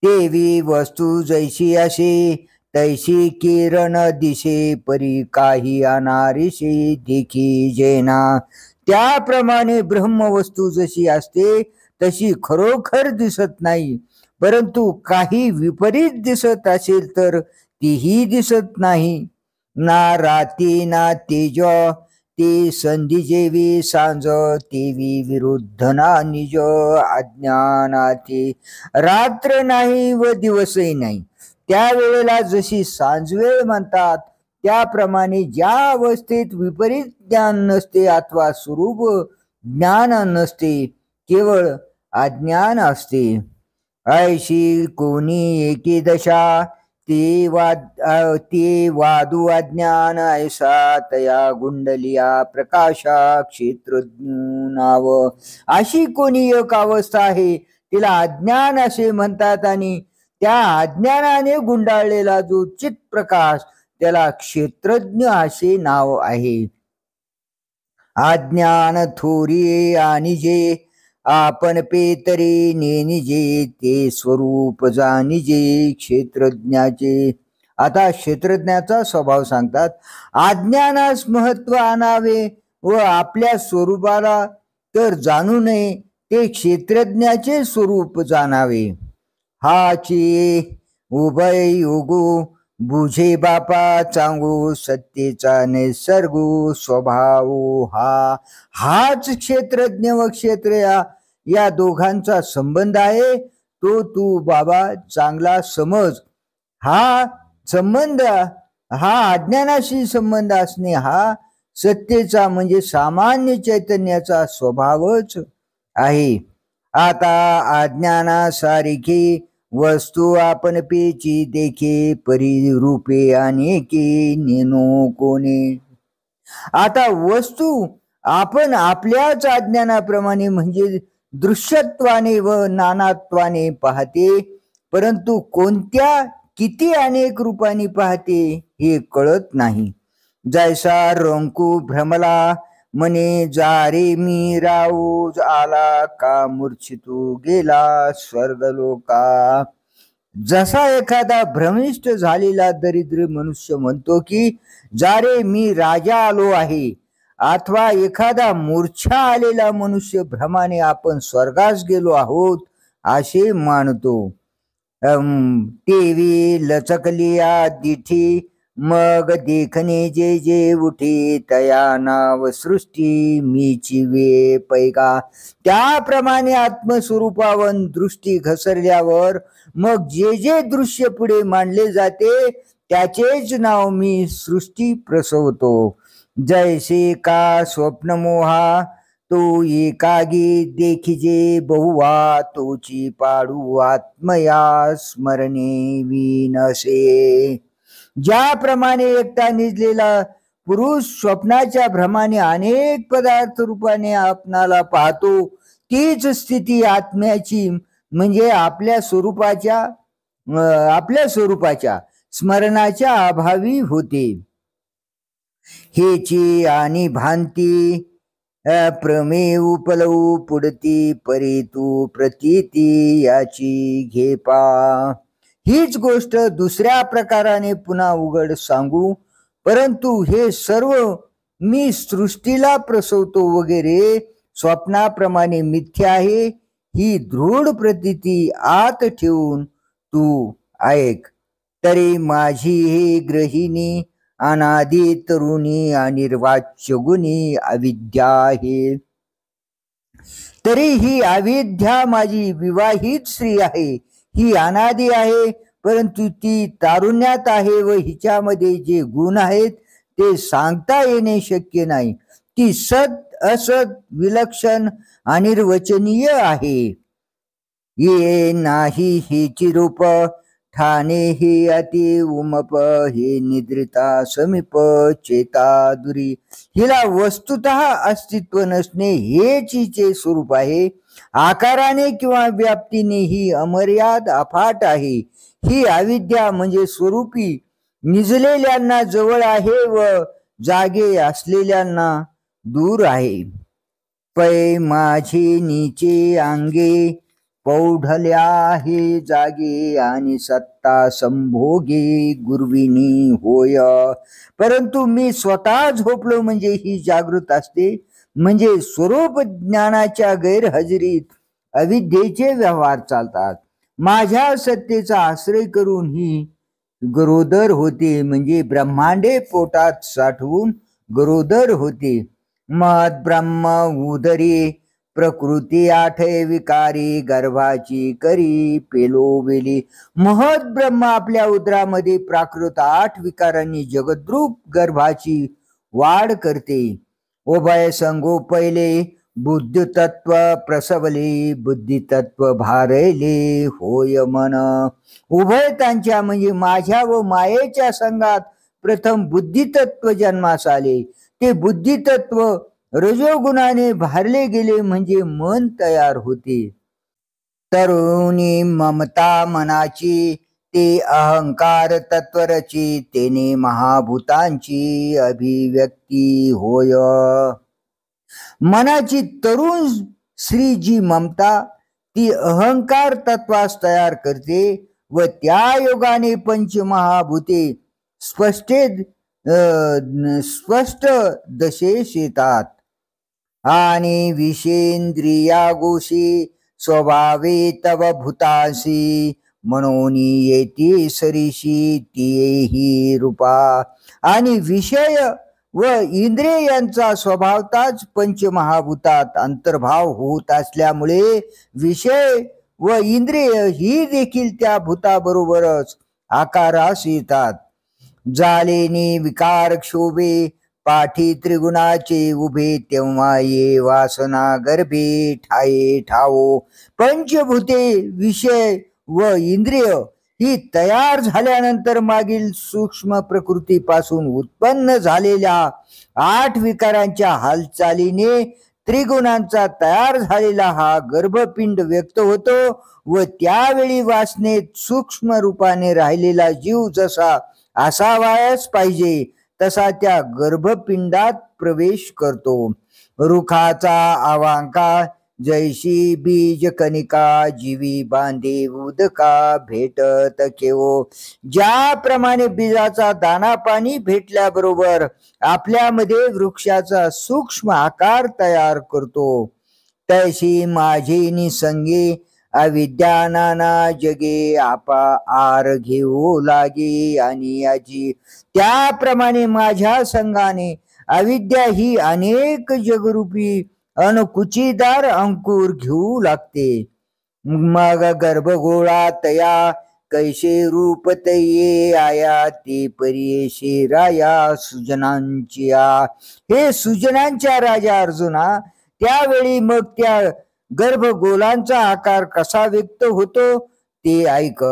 A: देवी वस्तू जैशी असे तैसी किरण दिसे परी काही अनारिशी देखी जेना. त्याप्रमाणे ब्रह्मवस्तू जशी असते तशी खरोखर दिसत नाही, परंतु काही विपरीत दिसत असेल तर तीही दिसत नाही. ना राती ना तेज ते संधी जेवी सांज तेवी विरुद्ध ना निज. अज्ञानाती रात्र नाही व दिवसही नाही. त्यावेळेला जशी सांजवेळ म्हणतात त्याप्रमाणे ज्या अवस्थेत विपरीत ज्ञान नसते अथवा स्वरूप ज्ञान नसते, केवळ अज्ञान असते. ऐशी कोणी एकी दशा ते वादू अज्ञान ऐसा तया गुंडलिया प्रकाशा क्षेत्रज्ञ नाव. अशी कोणी एक अवस्था आहे तिला अज्ञान असे म्हणतात आणि त्या अज्ञानाने गुंडाळलेला जो चित प्रकाश त्याला क्षेत्रज्ञ असे नाव आहे. अज्ञान थोरी आणि जे आपण पेतरी नेनिजे ते स्वरूप जानिजे क्षेत्रज्ञाचे. आता क्षेत्रज्ञाचा स्वभाव सांगतात. अज्ञानास महत्व आणावे व आपल्या स्वरूपाला तर जाणू नये, ते क्षेत्रज्ञाचे स्वरूप जाणावे. हाची उभय योगू बुझे बापा चांगू सत्तेचा निसर्गू स्वभाव हाच क्षेत्रज्ञ व क्षेत्र या दोघांचा संबंध आहे. तो तू बाबा चांगला समज. हा संबंध हा अज्ञानाशी संबंध असणे हा सत्तेचा म्हणजे सामान्य चैतन्याचा स्वभावच आहे. आता अज्ञानासारखी वस्तू आपण पेची देखे परी रूपे अनेके नेनो कोणे. आता वस्तू आपण आपल्याच अज्ञानाप्रमाणे म्हणजे दृश्यत्वाने व नानात्वाने पाहते, परंतु कोणत्या किती अनेक रूपांनी पाहते हे कळत नाही. जैसा रंकू भ्रमला मने जारे मी राऊ आला का मूर्छितू गेला स्वर्गलोका. जसा एखादा भ्रमिष्ट झालेला दरिद्र मनुष्य म्हणतो की जारे मी राजा आलो आहे, अथवा एखादा मूर्छा आलेला मनुष्य भ्रमाने आपण स्वर्गास गेलो आहोत असे मानतो. तेवी लचकलिया दिठी मग देखणे जे जे उठे तया नाव सृष्टी मीची वे पैगा. त्याप्रमाणे आत्मस्वरूपावन दृष्टी घसरल्यावर मग जे जे दृश्य पुढे मांडले जाते त्याचेच नाव मी सृष्टी प्रसवतो. जैसे का स्वप्नमोहा तो एकागी देखिजे बहुवा तोची पाडू आत्मया स्मरणे विनसे. ज्याप्रमाणे एकटा निजलेला पुरुष स्वप्नाच्या भ्रमाने अनेक पदार्थ रूपाने आपणाला पाहतो, तीच स्थिती आत्म्याची म्हणजे आपल्या स्वरूपाच्या स्मरणाच्या अभावी होते. हेची आणि भांती प्रमेय पलऊ पुढती परेतू प्रतीती याची घे पा. हीच गोष्ट दुसऱ्या प्रकाराने पुन्हा उघड सांगू, परंतु हे सर्व मी सृष्टीला प्रसवतो वगैरे स्वप्नाप्रमाणे मिथ्या आहे ही दृढ प्रतीती आत ठेवून तू ऐक. तरी माझी हे ग्रहिणी अनादी तरुणी अनिर्वाच्य गुणी अविद्या आहे. तरी ही अविद्या माझी विवाहित स्त्री आहे, ही अनादी आहे, परंतु ती तारुण्यात आहे व हिच्यामध्ये जे गुण आहेत ते सांगता येणे शक्य नाही. ती सत असत विलक्षण अनिर्वचनीय आहे. ये नाही हिची रूप ठाणे हे अति उमप हे निद्रिता समीप चेता दुरी. हिला वस्तुतः अस्तित्व नसणे हेच हिचे स्वरूप आहे. आकाराने किंवा व्याप्तीने ही अमर्याद अफाट आहे. ही अविद्या म्हणजे स्वरूपी निजलेल्यांना जवळ आहे व जागे असलेल्यांना दूर आहे. पै माझी नीचे अंगे पौढल्या हे जागे आणि सत्ता संभोगे गुरविनी होय. परंतु मी स्वतः झोपलो म्हणजे ही जागृत असते, म्हणजे स्वरूप ज्ञानाच्या गैरहजेरीत अविद्येचे व्यवहार चालतात. माझ्या सत्तेचा आश्रय करून ही गरोदर होते, म्हणजे ब्रह्मांडे पोटात साठवून गरोदर होते. मत ब्रह्म उदरी प्रकृती आठे विकारी गर्भाची करी पेलोवेली. महत ब्रह्म आपल्या उदरामध्ये प्राकृत 8 विकारांनी जगद्रूप गर्भाची वाढ करते. उभय संगो पहिले बुद्धितत्व प्रसवले बुद्धितत्व भारले होय मन. उभय त्यांच्या म्हणजे माझ्या व मायेच्या संघात प्रथम बुद्धितत्व जन्मास आले. ते बुद्धितत्व रजोगुणाने भारले गेले म्हणजे मन तयार होते. तरुणी ममता मनाची ते अहंकार तत्वरची तेने महाभूतांची अभिव्यक्ती होय. मनाची तरुण श्री जी ममता ती अहंकार तत्वास तयार करते व त्या योगाने पंचमहाभूते स्पष्ट दशेस येतात. आणि विषेंद्रिया गोशी स्वभावे तव भूतासी म्हणून येती सरीशी तीही रूपा. आणि विषय व इंद्रिय यांचा स्वभावताच पंचमहाभूतात अंतर्भाव होत असल्यामुळे विषय व इंद्रिय ही देखील त्या भूताबरोबरच आकारास येतात. जालेनी विकार क्षोभे पाठी त्रिगुणाचे उभे तेव्हा ये वासना गर्भे ठाये ठावो. पंचभूते विषय व इंद्रिय ही तयार झाल्यानंतर मागील सूक्ष्म प्रकृतीपासून उत्पन्न झालेल्या 8 विकारांच्या हालचालीने त्रिगुणांचा तयार झालेला हा गर्भपिंड व्यक्त होतो व त्यावेळी वासनेत सूक्ष्म रूपाने राहिलेला जीव जसा असावायच पाहिजे तसा त्या गर्भपिंडात प्रवेश करतो. रुखाचा आवांका जैशी बीज कणिका जीवी बांधे उदका भेटत केवो. ज्याप्रमाणे बीजाचा दाना पाणी भेटल्याबरोबर आपल्यामध्ये वृक्षाचा सूक्ष्म आकार तयार करतो, तैशी माझी निसंगी अविद्या नाना जगे आपा आर घेऊ लागे. आणि याची त्याप्रमाणे माझ्या संघाने अविद्या ही अनेक जगरूपी अनकुचीदार अंकुर घेऊ लागते. मग गर्भगोळा तया कैसे रूप तये आया ते परीशे राया सुजनांच्या. हे सुजनांच्या राजा अर्जुना, त्यावेळी मग त्या गर्भगोलांचा आकार कसा व्यक्त होतो ते ऐक.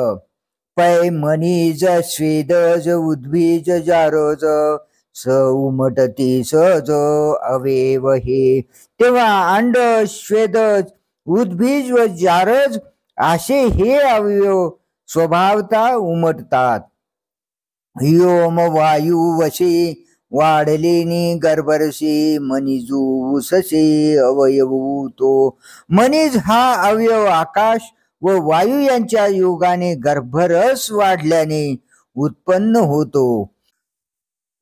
A: पै मनीज स्वेदज उद्भिज जारज स उमटते सहज अवेव हे. तेव्हा अंड स्वेदज उद्भिज व जारज असे हे अवयव स्वभावता उमटतात. व्योम वायू वशे वाढलेनी गर्भरसे मनिजू उससे अवयवू तो. मनिज हा अवयव आकाश व वायू यांच्या योगाने गर्भरस वाढल्याने उत्पन्न होतो.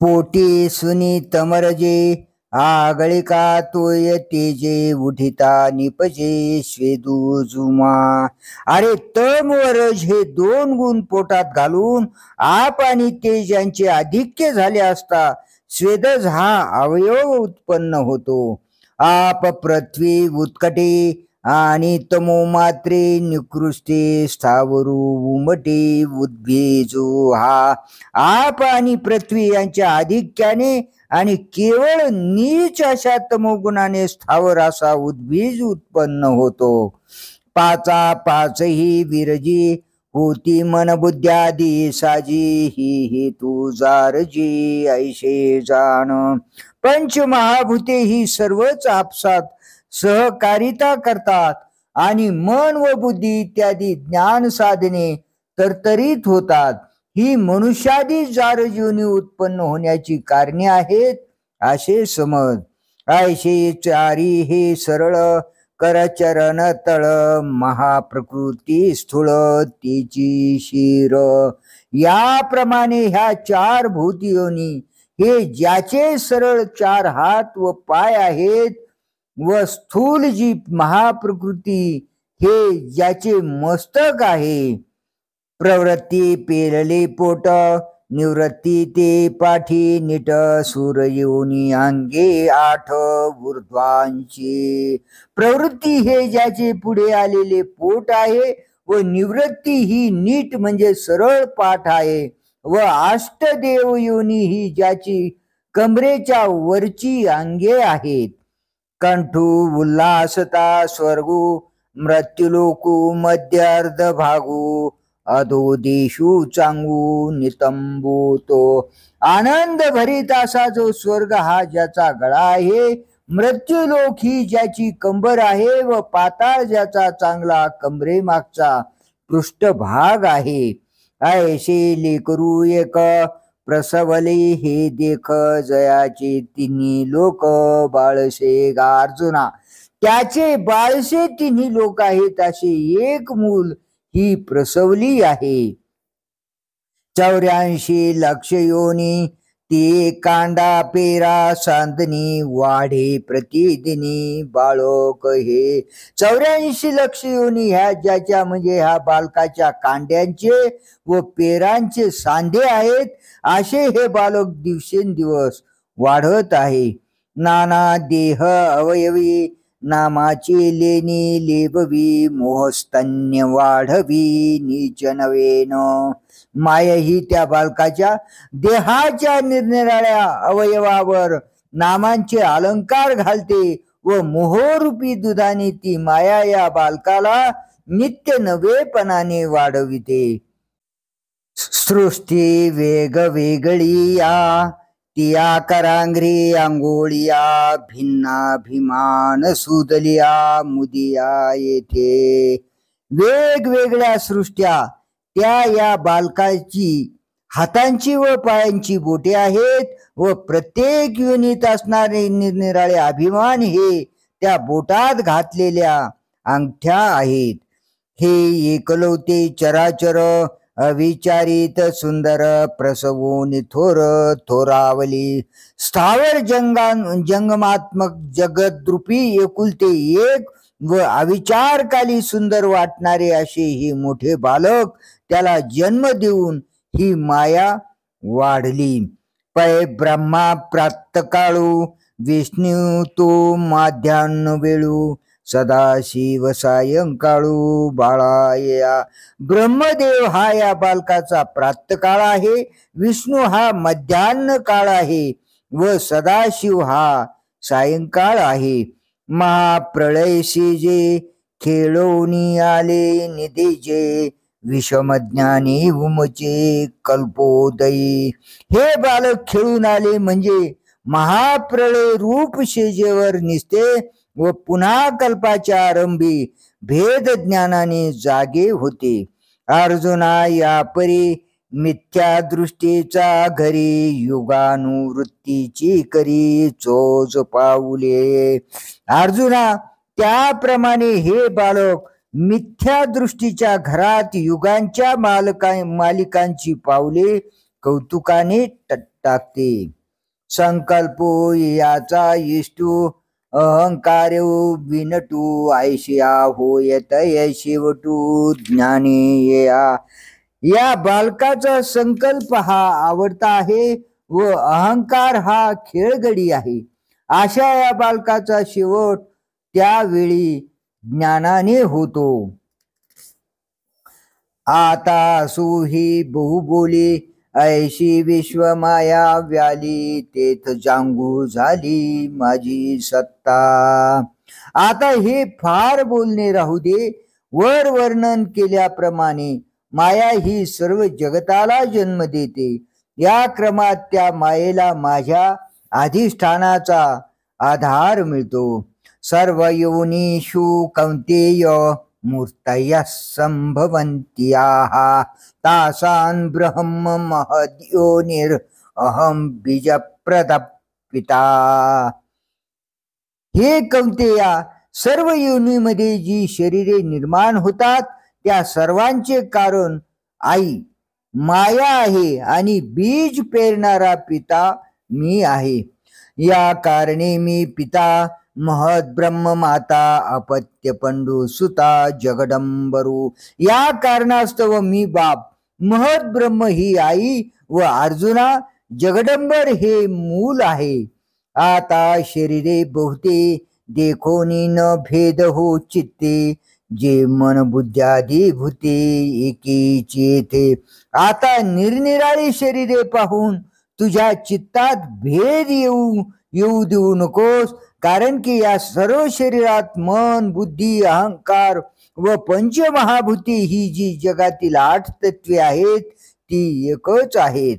A: पोटी सुनी तमरजे आगळिका तोय तेजे उठिता निपजे स्वेदू जुमा. अरे तम व रज हे 2 गुण पोटात घालून आप आणि तेज यांचे आधिक्य झाले असता स्वेदज हा अवयव उत्पन्न होतो. आप पृथ्वी उत्कटे आणि तमो मात्रे निकृष्टे स्थावरू उमटे उद्भिजू. हा आप आणि पृथ्वी यांच्या आधिक्याने आणि केवळ नीच अशा तमोगुणाने स्थावर असा उद्भिज उत्पन्न होतो. पाचा पाचही विरजी होती मन बुद्ध्यादी साजी ही हेतू जारजी ऐशे जाण. पंचमहाभूते ही सर्वच आपसात सहकारिता करतात आणि मन व बुद्धी इत्यादी ज्ञान साधने तरतरीत होतात. ही मनुष्यादी जारजीवनी उत्पन्न होण्याची कारणे आहेत असे समज. ऐशे चारी हे सरळ करचरण तळ महाप्रकृती स्थूळ तिची शिर. याप्रमाणे ह्या चार भूतियोनी हे ज्याचे सरळ चार हात व पाय आहेत व स्थूल जी महाप्रकृती हे ज्याचे मस्तक आहे. प्रवृत्ती पेरले पोट निवृत्ती ते पाठी नीट सूर येऊनी अंगे आठ ऊर्ध्वांची. प्रवृत्ती हे ज्याचे पुढे आलेले पोट आहे व निवृत्ती ही नीट म्हणजे सरळ पाठ आहे व अष्टदेव योनी ही ज्याची कमरेच्या वरची अंगे आहेत. कंठू उल्हासता स्वर्गू मृत्युलोकू मध्यार्ध भागू अधो देशू चांगू नितंबूतो. आनंद भरीत असा जो स्वर्ग हा ज्याचा गळा आहे, मृत्यूलोक ही ज्याची कंबर आहे व पाताळ ज्याचा चांगला कमरे मागचा पृष्ठभाग आहे. ऐशे लेकरू एक प्रसवले हे देख जयाचे तिन्ही लोक बाळसे गार्जुना. त्याचे बाळसे तिन्ही लोक आहेत असे एक मूल ही प्रसवली आहे. 84 लक्ष योनी ती कांडा पेरा सांदनी वाढे प्रतिदिनी बाळक हे. 84 लक्ष योनी ह्या ज्याच्या म्हणजे ह्या बालकाच्या कांड्यांचे व पेरांचे सांधे आहेत असे हे बालक दिवसेंदिवस वाढत आहे. नाना देह अवयवी नामाचे लेणी लेबवी मोहस्तन्य वाढवी नीच नवेन. माया ही त्या बालकाच्या देहाच्या निरनिराळ्या अवयवावर नामांचे अलंकार घालते व मोहरूपी दुधाने ती माया या बालकाला नित्य नवेपणाने वाढविते. सृष्टी वेगवेगळी या तिया करांग्री आंघोळिया भिन्नाभिमान सुदलिया मुदिया येथे. वेगवेगळ्या सृष्ट्या त्या या बालकाची हातांची व पायांची बोटे आहेत व प्रत्येक योनीत असणारे निरनिराळे अभिमान हे त्या बोटात घातलेल्या अंगठ्या आहेत. हे एकलवते चराचर अविचारित सुंदर प्रसवून थोर थोरावली स्थावर जंगमात्मक जगद्रूपी एकुलते एक व अविचारकाली सुंदर वाटणारे असे हे मोठे बालक त्याला जन्म देऊन ही माया वाढली. पै ब्रह्मा प्रातकाळू विष्णू तो माध्यान्ह वेळू सदाशिव सायंकाळू बाळाया. ब्रह्मदेव हा या बालकाचा प्रातकाळ आहे, विष्णू हा मध्यान्ह काळ आहे व सदाशिव हा सायंकाळ आहे. महाप्रळयशी जे खेळोनी आले निधीचे विषमज्ञानी उमचे कल्पोदयी. हे बालक खेळून आले म्हणजे महाप्रळय रूप शेजेवर निसते व पुन्हा कल्पाच्या आरंभी भेद ज्ञानाने जागे होते. अर्जुना या परी मिथ्या दृष्टीचा घरी युगानुवृत्तीची करी चोच पाऊले. अर्जुना त्याप्रमाणे हे बालक मिथ्या दृष्टीच्या घरात युगांच्या मालिकांची पावले कौतुकाने टाकते. संकल्पो याचा इष्टू अहंकार विनटू ऐशिया होयत शेवटू ज्ञानी या. या बालकाचा संकल्प हा आवडता आहे व अहंकार हा खेळगडी आहे. अशा या बालकाचा शेवट त्यावेळी ज्ञानाने होतो. आता सुही बहुबोली ऐशी विश्वमाया व्याली तेथ जांगू झाली माझी सत्ता. आता हे फार बोलणे राहू दे. वर वर्णन केल्याप्रमाणे माया ही सर्व जगताला जन्म देते. या क्रमात त्या मायेला माझ्या अधिष्ठानाचा आधार मिळतो. सर्व योनीषु कौंतेय मूर्तयः संभवन्त्याः तासान् ब्रह्म महद्योनिर् अहम बीजप्रद पिता. हे कौंतेया सर्व योनीमध्ये जी शरीरे निर्माण होतात त्या सर्वांचे कारण आई माया आहे आणि बीज पेरणारा पिता मी आहे. या कारणे मी पिता महत ब्रह्म माता अपत्य पंडू सुता जगदंबरू. या कारणास्तव मी बाप, महत ब्रह्म ही आई व अर्जुना जगदंबर हे मूल आहे. आता शरीरे बहुते देखोनी न भेद हो चित्ते, जे मन बुद्ध्यादी भूते एकीच येथे. आता निरनिराळी शरीरे पाहून तुझ्या चित्तात भेद येऊ देऊ नकोस, कारण की या सर्व शरीरात मन बुद्धी अहंकार व पंचमहाभूती ही जी जगातील 8 तत्वे आहेत ती एकच आहेत.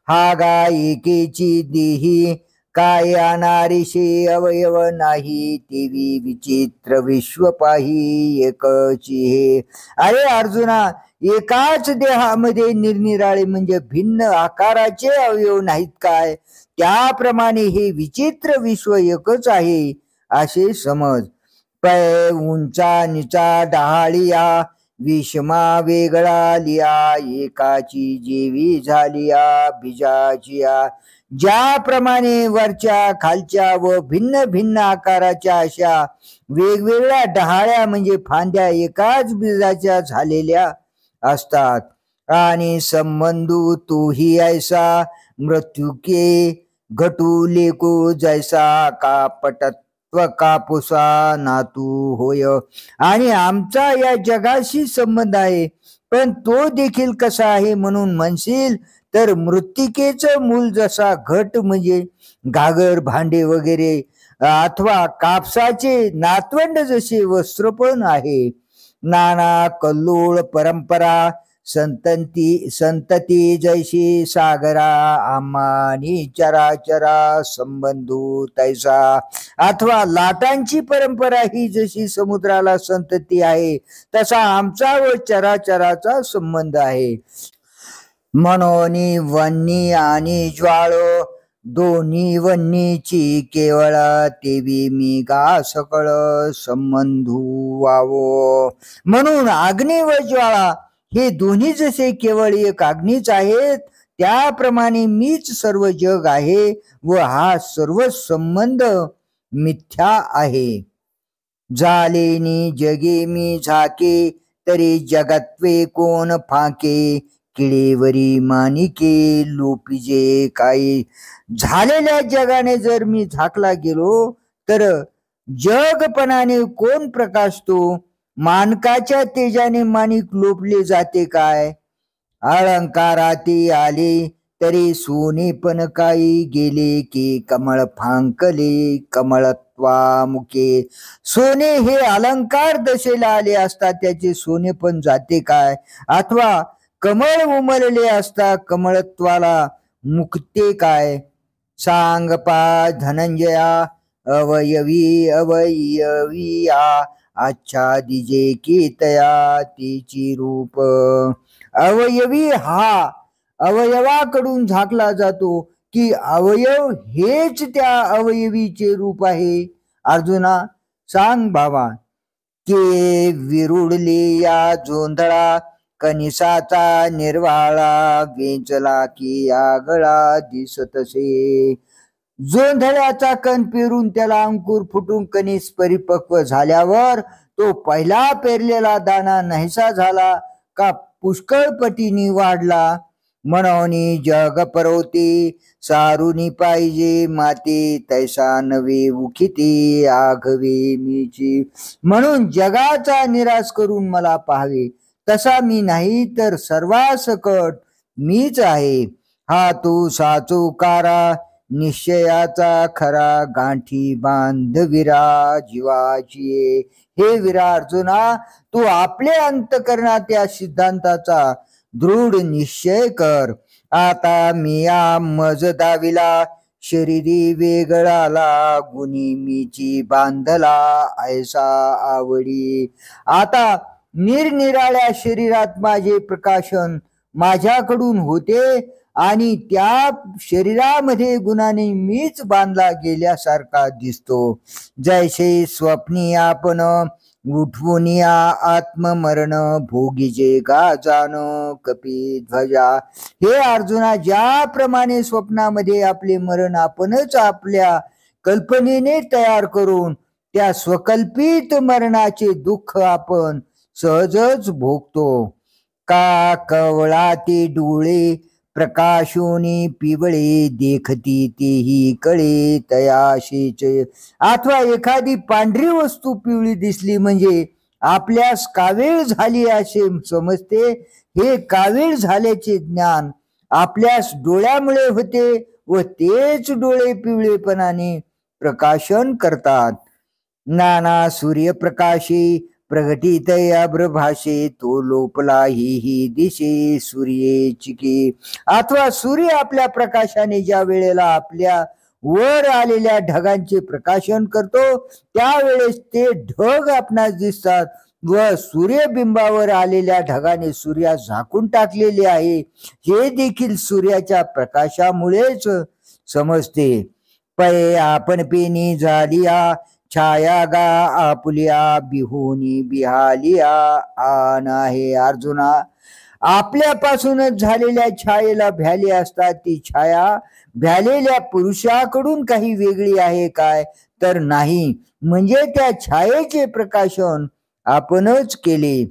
A: हा गा एकेची देही, काय अनारिशे अवयव नाही, तेवी विचित्र विश्व पाही एकची हे. अरे अर्जुना, एकाच देहामध्ये निरनिराळे म्हणजे भिन्न आकाराचे अवयव नाहीत काय? त्याप्रमाणे हे विचित्र विश्व एकच आहे असे समज. पै उंचा निचा डहाळिया, विषमा वेगळा लिया, एकाची जेवी झालिया बीजाचिया. ज्याप्रमाणे वरच्या खालच्या व भिन्न भिन्न आकाराच्या अशा वेगवेगळ्या डहाळ्या म्हणजे फांद्या एकाच बीजाच्या झालेल्या असतात. आणि संबंधू तूही ऐसा, मृत्यू के घटू लेको जैसा, का पटत्व कापुसा नातू होय. आणि आमचा या जगाशी संबंध आहे, पण तो देखील कसा आहे म्हणून म्हणशील तर मृत्तिकेचं मूल जसा घट म्हणजे घागर भांडे वगैरे, अथवा कापसाचे नातवंड जसे वस्त्र पण आहे. नाना कल्लोळ परंपरा संतती जैशी सागरा, आम्हानी चराचरा संबंधू तैसा. अथवा लाटांची परंपरा ही जशी समुद्राला संतती आहे तसा आमचा व चराचराचा संबंध आहे. म्हणून वन्नी आणि ज्वाळ दोन्ही वन्नीची केवळ, तेवी मी गा सकळ संबंधू वावो. म्हणून अग्नी व ज्वाळा हे दोन्ही जसे केवळ एक अग्नीच आहेत, त्याप्रमाणे मीच सर्व जग आहे व हा सर्व संबंध मिथ्या आहे. झालेनी जगे मी झाके, तरी जगत्वे कोण फाके, किडेवरी मानिके लोपिजे काही. झालेल्या जगाने जर मी झाकला गेलो तर जगपणाने कोण प्रकाशतो? मानकाच्या तेजाने माणिक लोपले जाते काय? अलंकाराती आले तरी सोने पण काही गेले, की कमळ फांकले कमळत्वा मुखे. सोने हे अलंकार दशेला आले असता त्याचे सोने पण जाते काय? अथवा कमळ उमलले असता कमळत्वाला मुक्ते काय? सांग पा धनंजया, अवयवी अवयविया, आच्छादिजे की तया तिची रूप. अवयवी हा अवयवाकडून झाकला जातो, की अवयव हेच त्या अवयवीचे रूप आहे? अर्जुना सांग भावा. के विरुडले या जोंधळा, कनिसाचा निर्वाळा, वेचला की आगळा दिसतसे. जोंधळ्याचा कण पेरून त्याला अंकुर फुटून कणीस परिपक्व झाल्यावर तो पहिला पेरलेला दाणा नाहीसा झाला का पुष्कळ पटीने वाढला. म्हणून जग परवते सारुनी पाहिजे माते, तैसा नवे उखिते आघवे मीची. म्हणून जगाचा निराश करून मला पाहावे, तसा मी नाही तर सर्वासकट मीच आहे. हा तू साचुकारा निश्चयाचा खरा, गांठी बांधविरा जीवाची. हे विरा अर्जुना, तू आपले अंतकरणात या सिद्धांताचा दृढ निश्चय कर. आता मी या मज दाविला, शरीरी वेगळाला, गुणी मीची बांधला ऐसा आवडी. आता निरनिराळ्या शरीरात माझे प्रकाशन माझ्याकडून होते आणि त्या शरीरामध्ये गुणाने मीच बांधला गेल्यासारखा दिसतो. जैसे स्वप्नी आपण उठवून या आत्ममरण भोगीचे गाजान कपी ध्वजा. हे अर्जुना, ज्याप्रमाणे स्वप्नामध्ये आपले मरण आपणच आपल्या कल्पनेने तयार करून त्या स्वकल्पित मरणाचे दुःख आपण सहजच भोगतो. का कवळाती डोळे प्रकाशोनी पिवळे देखती तेही कळे तयाशीच. अथवा एखादी पांढरी वस्तू पिवळी दिसली म्हणजे आपल्यास कावीळ झाली असे समजते. हे कावीळ झाल्याचे ज्ञान आपल्यास डोळ्यामुळे होते व तेच डोळे पिवळेपणाने प्रकाशन करतात. नाना सूर्यप्रकाशी प्रगटित अभ्रभाषे तो लोपला ही दिशे सूर्येची. अथवा सूर्य आपल्या प्रकाशाने ज्या वेळेला आपल्या वर आलेल्या ढगांचे प्रकाशन करतो त्यावेळेस ते ढग आपणास दिसतात व सूर्यबिंबावर आलेल्या ढगाने सूर्यास झाकून टाकलेले आहे हे देखील सूर्याच्या प्रकाशामुळेच समजते. पै आपण पेनी झालिया छाया गा आपुलिया बिहोनी बिहालिया आन. आहे अर्जुना, आपल्यापासूनच झालेल्या छायेला भ्याले असतात. ती छाया भ्यालेल्या पुरुषाकडून काही वेगळी आहे काय? तर नाही. म्हणजे त्या छायेचे प्रकाशन आपणच केले.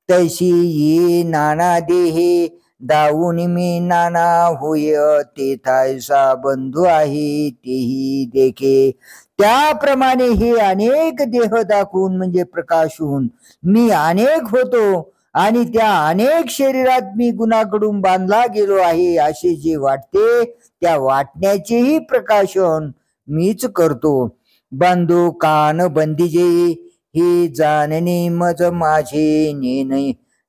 A: तैशी ये नाना देहे दाऊन मी नाना होय ते थायसा बंधू आहे तेही देखे. त्याप्रमाणे हे अनेक देह दाखवून म्हणजे प्रकाशून मी अनेक होतो आणि त्या अनेक शरीरात मी गुणाकडून बांधला गेलो आहे असे जे वाटते त्या वाटण्याचेही प्रकाशन मीच करतो. बंधू कान बंदीजे हे जानने मज माझे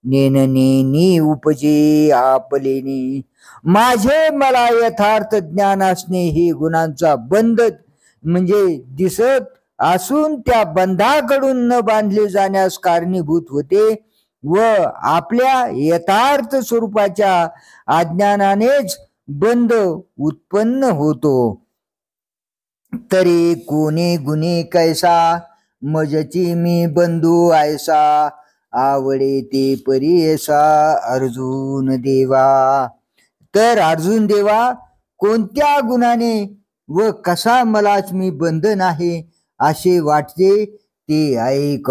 A: नेनने उपजे आपलेनी. माझे मला यथार्थ ज्ञान असणे हे गुणांचा बंध म्हणजे दिसत असून त्या बंधाकडून न बांधले जाण्यास कारणीभूत होते व आपल्या यथार्थ स्वरूपाच्या अज्ञानानेच बंध उत्पन्न होतो. तरी कोणी गुणी कैसा मजची मी बंधू ऐसा आवडे ते परीसा अर्जुन देवा. तर अर्जुन देवा, कोणत्या गुणाने व कसा मलाच मी बंधन आहे असे वाटते ते ऐक.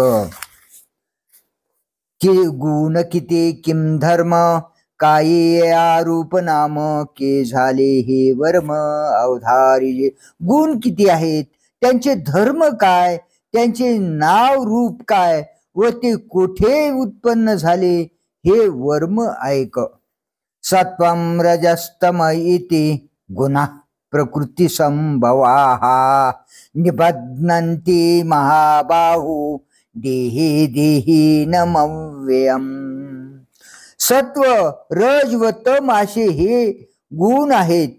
A: कि गुण किती किम धर्म काही आरूप नाम के झाले हे वर्म अवधारी. गुण किती आहेत, त्यांचे धर्म काय, त्यांचे नाव रूप काय व ते कोठे उत्पन्न झाले हे वर्म ऐक. सत्वम रजस्तम इति गुणा प्रकृती संभवाहा निबध्नन्ति महाबाहु देही देही नमव्ययम. सत्व रज व तम असे हे गुण आहेत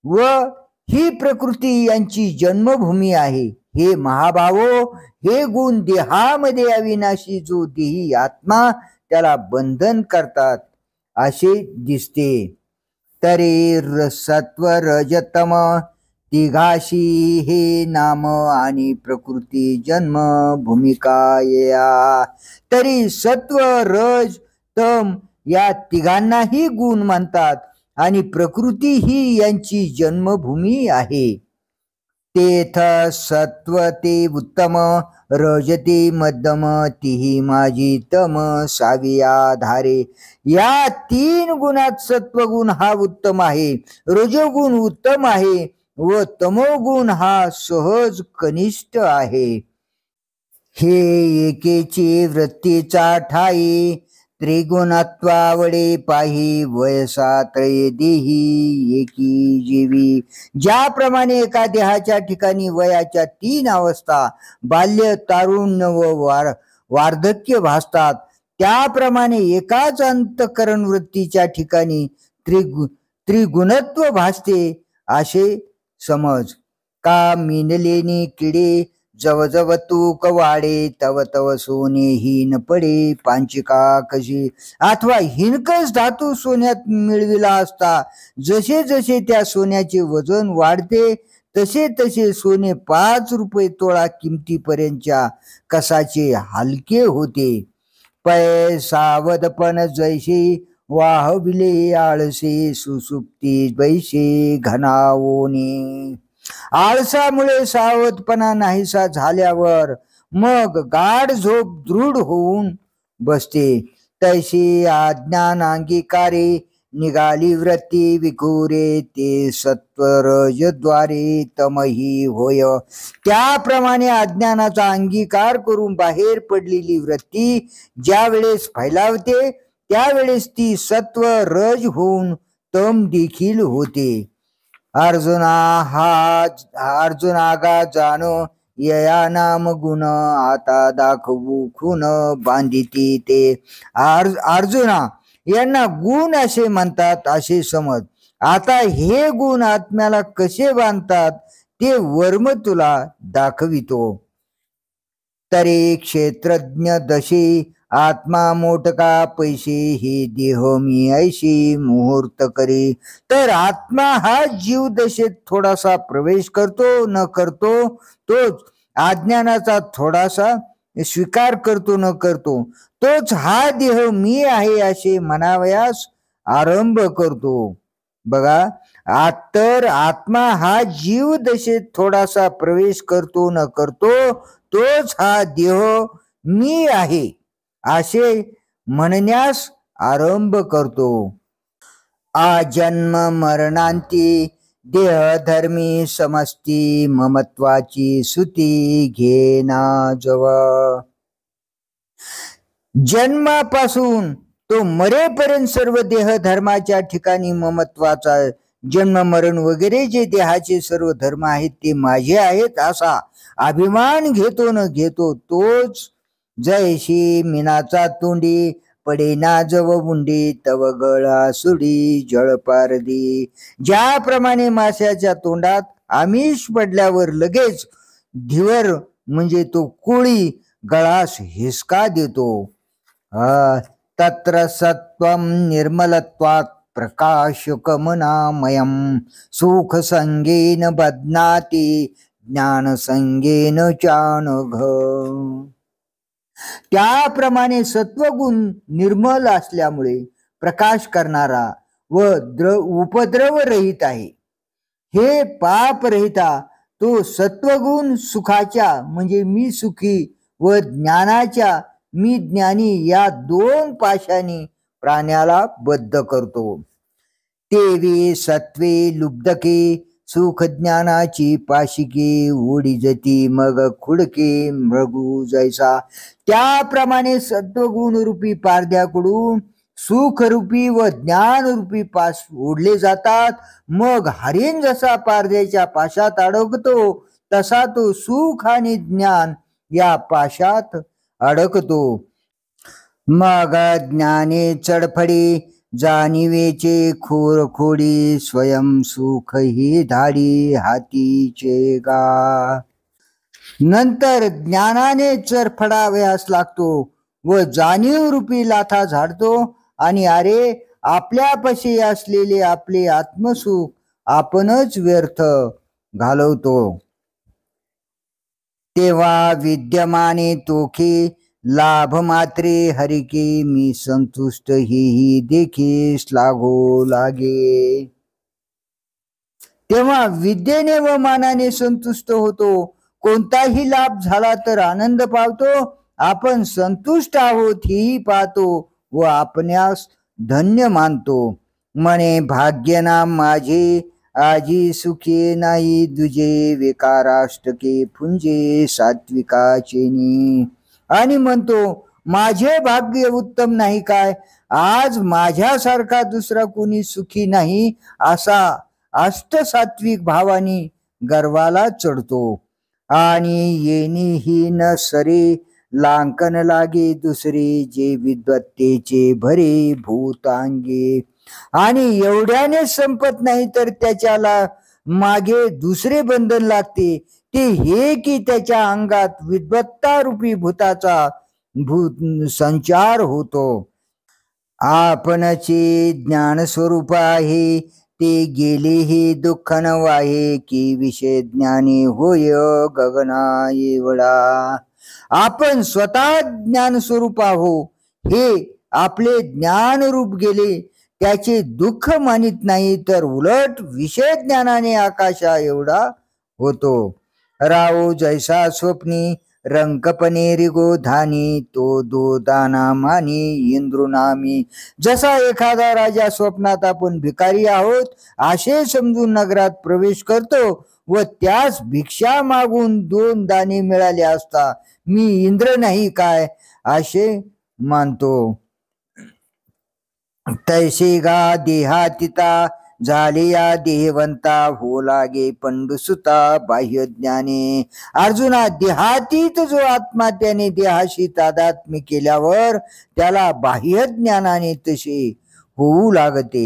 A: व ही प्रकृती यांची जन्मभूमी आहे. हे महाभावो, हे गुण देहामध्ये अविनाशी जो देही आत्मा त्याला बंधन करतात असे दिसते. तरी सत्व रजतम तिघाशी हे नाम आणि प्रकृती जन्म भूमिका या. तरी सत्व रज तम या तिघांनाही गुण म्हणतात आणि प्रकृती ही यांची जन्मभूमी आहे. तेथ सत्व ते उत्तम रजते मध्यम तिही माझी तम साविया धारे. या तीन गुणात सत्वगुण हा उत्तम आहे, रजोगुण उत्तम आहे व तमोगुण हा सहज कनिष्ठ आहे. हे एकेची वृत्तीचा ठाई त्रिगुणत्वावडे पाही वयसा त्रय देही एकी जीवी. ज्याप्रमाणे एका देहाच्या ठिकाणी वयाच्या 3 अवस्था बाल्य, तारुण्य व वार्धक्य भासतात त्याप्रमाणे एकाच अंतःकरण वृत्तीच्या ठिकाणी त्रिगुणत्व भासते असे समज. का मिनलेनी किडे जव जव तूक वाढे तव तव सोने हीन पडे पांचिका कशी. अथवा हिनकस धातू सोन्यात मिळविला असता जसे जसे त्या सोन्याचे वजन वाढते तसे तसे सोने 5 रुपये तोळा किमतीपर्यंतच्या कसाचे हलके होते. पै सावधपण जैसे वाहविले आळसे सुसुप्ती बैसे घनावोने. आळसामुळे सावधपणा नाहीसा झाल्यावर मग गाढ झोप दृढ होऊन बसते. तैशी अज्ञानांगीकारे निघाली वृत्ती विखुरे ते सत्वरजद्वारे तमही होय. त्याप्रमाणे अज्ञानाचा अंगीकार करून बाहेर पडलेली वृत्ती ज्या वेळेस फैलावते त्यावेळेस ती सत्व रज होऊन तम देखील होते. अर्जुनागा जाणो यया नाम गुण आता दाखवू खून बांधिती ते. अर्जुना यांना गुण असे म्हणतात असे समज. आता हे गुण आत्म्याला कसे बांधतात ते वर्म तुला दाखवितो. तरी क्षेत्रज्ञ दशी आत्मा मोटका पैसे हे देह मी ऐशी मुहूर्त करी. तर आत्मा हा जीव दशेत थोडासा प्रवेश करतो न करतो, तोच अज्ञानाचा थोडासा स्वीकार करतो न करतो, तोच हा देह मी आहे असे म्हणावयास आरंभ करतो. बघा, तर आत्मा हा जीव दशेत थोडासा प्रवेश करतो न करतो, तोच हा देह मी आहे असे म्हणण्यास आरंभ करतो. आजन्म मरणांती देहधर्मी समस्ती ममत्वाची सुती घेना जव. जन्मापासून तो मरेपर्यंत सर्व देहधर्माच्या ठिकाणी ममत्वाचा जन्म मरण वगैरे जे देहाचे सर्व धर्म आहेत ते माझे आहेत असा अभिमान घेतो न घेतो, तोच जैशी मिनाचा तोंडी पडेना जव उंडी तव गळा सुडी जळपारदी. ज्याप्रमाणे माशाच्या तोंडात आमिष पडल्यावर लगेच धीवर म्हणजे तो कोळी गळास हिसका देतो. तत्र सत्वम निर्मलत्वात प्रकाशकमनामयम सुख संगेन बध्नाती ज्ञान संगेन चानघ. त्याप्रमाणे सत्वगुण निर्मल असल्यामुळे प्रकाश करणारा व उपद्रव रहित आहे. हे पाप रहिता तो सत्वगुण सुखाच्या म्हणजे मी सुखी व ज्ञानाच्या मी ज्ञानी या दोन पाशांनी प्राण्याला बद्ध करतो. तेवी सत्वे लुब्धके सुख ज्ञानाची पाशिके ओढिजती मग खुडके मृगू जैसा. त्याप्रमाणे सत्वगुण रूपी पारद्याकडून सुखरूपी व ज्ञानरूपी पाश ओढले जातात. मग हरिण जसा पारद्याच्या पाशात अडकतो तसा तो सुख आणि ज्ञान या पाशात अडकतो. मग ज्ञाने चडफडी जाणिवेचे खोर खोडी स्वयं सुख ही धाडी हातीचे गा. नंतर ज्ञानाने चरफडावयास लागतो व जाणीव रूपी लाथा झाडतो आणि अरे आपल्यापाशी असलेले आपले आत्मसुख आपणच व्यर्थ घालवतो. तेव्हा विद्यमाने तोखे लाभ मात्रे हरिके मी संतुष्ट ही देखी लागो लागे. तेव्हा विद्येने व मानाने संतुष्ट होतो. कोणताही लाभ झाला तर आनंद पावतो. आपण संतुष्ट आहोत हेही पाहतो व आपणास धन्य मानतो. म्हणे भाग्यनाम माझे आजी सुखे नाही दुजे विकाराष्टके फुंजे सात्विकाचेनी. आणि म्हणतो माझे भाग्य उत्तम नाही काय, आज माझ्यासारखा दुसरा कोणी सुखी नाही असा अष्टसात्विक भावानी गर्वाला चढतो. आणि येणी ही न सरे लांकन लागे दुसरे जे विद्वत्तेचे भरे भूतांगे. आणि एवढ्याने संपत नाही तर त्याच्याला मागे दुसरे बंधन लागते. ते हे की त्याच्या अंगात विद्वत्ता रूपी भूताचा भूत संचार होतो. आपणचे ज्ञान स्वरूप आहे, ते गेले हे दुःख न वाहे, की विषय ज्ञानी होय गगना एवढा. आपण स्वतः ज्ञान स्वरूप आहो, हे आपले ज्ञान रूप गेले, त्याचे दुःख मानित नाही, तर उलट विषय ज्ञानाने आकाशा एवढा होतो. राहो जैसा स्वप्नी रंकपणे रिगोधानी, तो दो दाना मानी इंद्रुनामी. जसा एखादा राजा स्वप्नात आपण भिकारी आहोत असे समजून नगरात प्रवेश करतो व त्यास भिक्षा मागून 2 दाणे मिळाले असता मी इंद्र नाही काय असे मानतो. तैसे गा देहातिता झाले या देहवंता, हो लागे पंडुसुता बाह्य ज्ञाने. अर्जुना, देहातीत जो आत्मा त्याने देहाशी तादात्म्य केल्यावर त्याला बाह्य ज्ञानाने तसे होऊ लागते.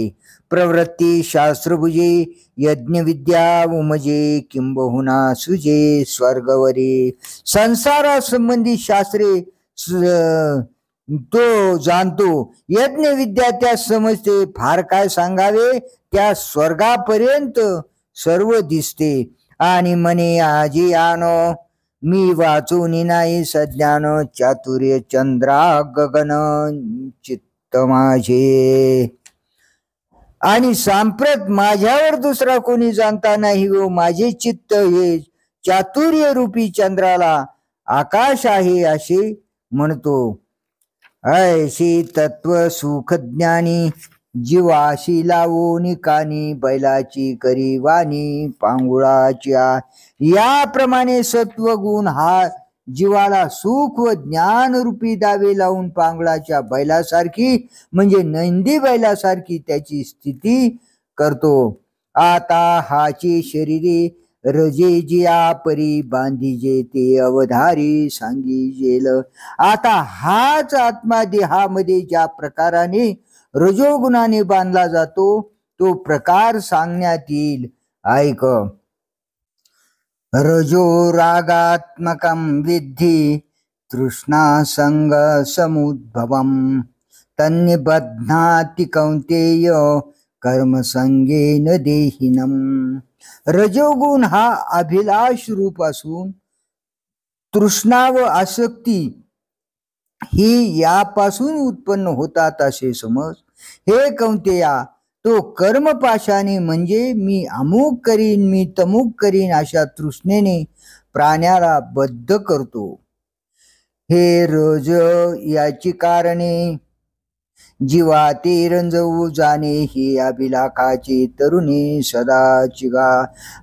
A: प्रवृत्ती शास्त्रभुजे यज्ञविद्या उमजे, किंबहुना सुजे स्वर्गवरी. संसारासंबंधी शास्त्रे तो जाणतो, यज्ञविद्या त्या समजते, फार काय सांगावे, त्या स्वर्गापर्यंत सर्व दिसते. आणि मने आजी आनो मी वाचून नाही सज्ञान, चातुर्य चंद्रा गगन चित्त माझे. आणि सांप्रत माझ्यावर दुसरा कोणी जाणता नाही व माझे चित्त हे चातुर्य रूपी चंद्राला आकाश आहे असे म्हणतो. ऐशी तत्व सुख ज्ञानी जीवाशी लावून कानी, बैलाची करी वाणी पांगुळाच्या. याप्रमाणे सत्वगुण हा जीवाला सुख व ज्ञान रूपी दावे लावून पांगळाच्या बैलासारखी म्हणजे नंदी बैलासारखी त्याची स्थिती करतो. आता हाची शरीरे रजे जिया परी, बांधीजे ते अवधारी सांगीजेल. आता हाच आत्मा देहामध्ये ज्या प्रकाराने रजोगुणाने बांधला जातो तो प्रकार सांगण्यात येईल. ऐक. रजो रागात्मकं विद्धि तृष्णा संग समुद्भवम, तन्निबध्नाति कौंतेय कर्म संगेन देहिनम. रजोगुण हा अभिलाष रूप असून तृष्णा व आसक्ती ही यापासून उत्पन्न होतात असे समज. हे कौंतेया, तो कर्मपाशाने म्हणजे मी अमुक करीन मी तमुक करीन अशा तृष्णेने प्राण्याला बद्ध करतो. हे रज याची कारणे जीवा ते रंजवू जाणे, ही अभिलाखाची तरुणी सदा चिगा.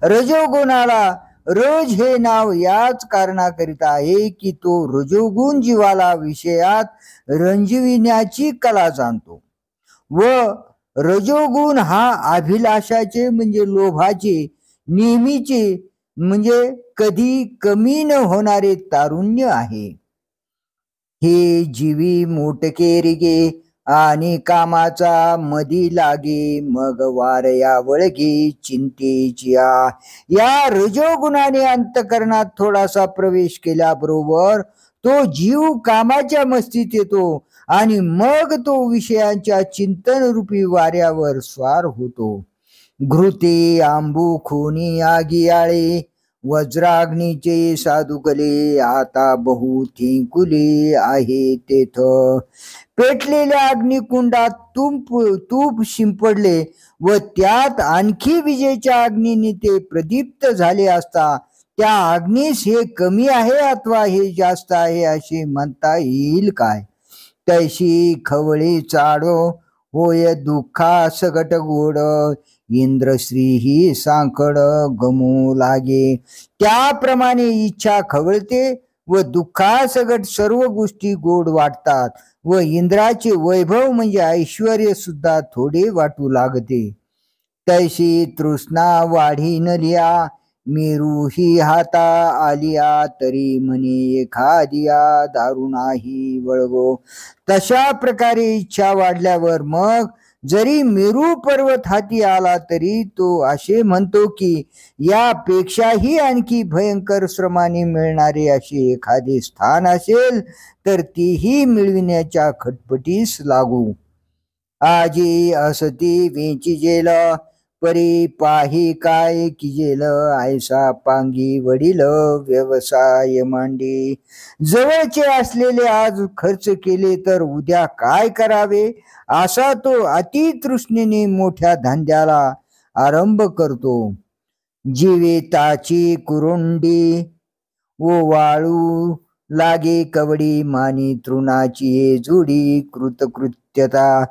A: रजोगुणाला रज हे नाव याच कारणाकरिता आहे की तो रजोगुण जीवाला विषयात रंजविण्याची कला जाणतो व रजोगुण हा अभिलाषाचे म्हणजे लोभाचे, नेहमीचे म्हणजे कधी कमी न होणारे तारुण्य आहे. हे जीवी मोटके रिगे आणि कामाचा मधी लागे, मग वारया वळगे चिंतेचिया. या रजोगुणाने अंतकरणात थोडासा प्रवेश केल्याबरोबर तो जीव कामाच्या मस्तीत येतो आणि मग तो विषयांच्या चिंतन रूपी वाऱ्यावर स्वार होतो. घृते आंबू खोनी आगियाळे, वज्राग्नीचे साधुकले, आता बहु थिंकुले आहे तेथ. पेटलेल्या अग्निकुंडात तूप शिंपडले व त्यात आणखी विजेच्या अग्नीने ते प्रदीप्त झाले असता त्या अग्नीस हे कमी आहे अथवा हे जास्त आहे असे म्हणता येईल काय. तैशी खवळी चाडो होय दुःखा सगट गोड, इंद्रश्री ही सांकड गमू लागे. त्याप्रमाणे इच्छा खवळते व दुःखासगट सर्व गोष्टी गोड वाटतात व इंद्राचे वैभव म्हणजे ऐश्वर्य सुद्धा थोडे वाटू लागते. तैशी तृष्णा वाढी नलिया, मेरू ही हाता आलिया, तरी म्हणे एखादिया दारू नाही वळगो. तशा प्रकारे इच्छा वाढल्यावर मग जरी मेरू पर्वत हाती आला तरी तो असे म्हणतो की यापेक्षाही आणखी भयंकर श्रमाने मिळणारे असे एखादे स्थान असेल तर तीही मिळविण्याच्या खटपटीस लागू. आजी असती वेचिजेल परी पाही काय किजेल आयसा पांगी वडील व्यवसाय मांडी. जवळचे असलेले आज खर्च केले तर उद्या काय करावे असा तो अति तृष्णेने मोठ्या धंद्याला आरंभ करतो. जीविताची कुरुंडी वाळू लागे कवडी मानी तृणाची जुडी कृतकृत्यता.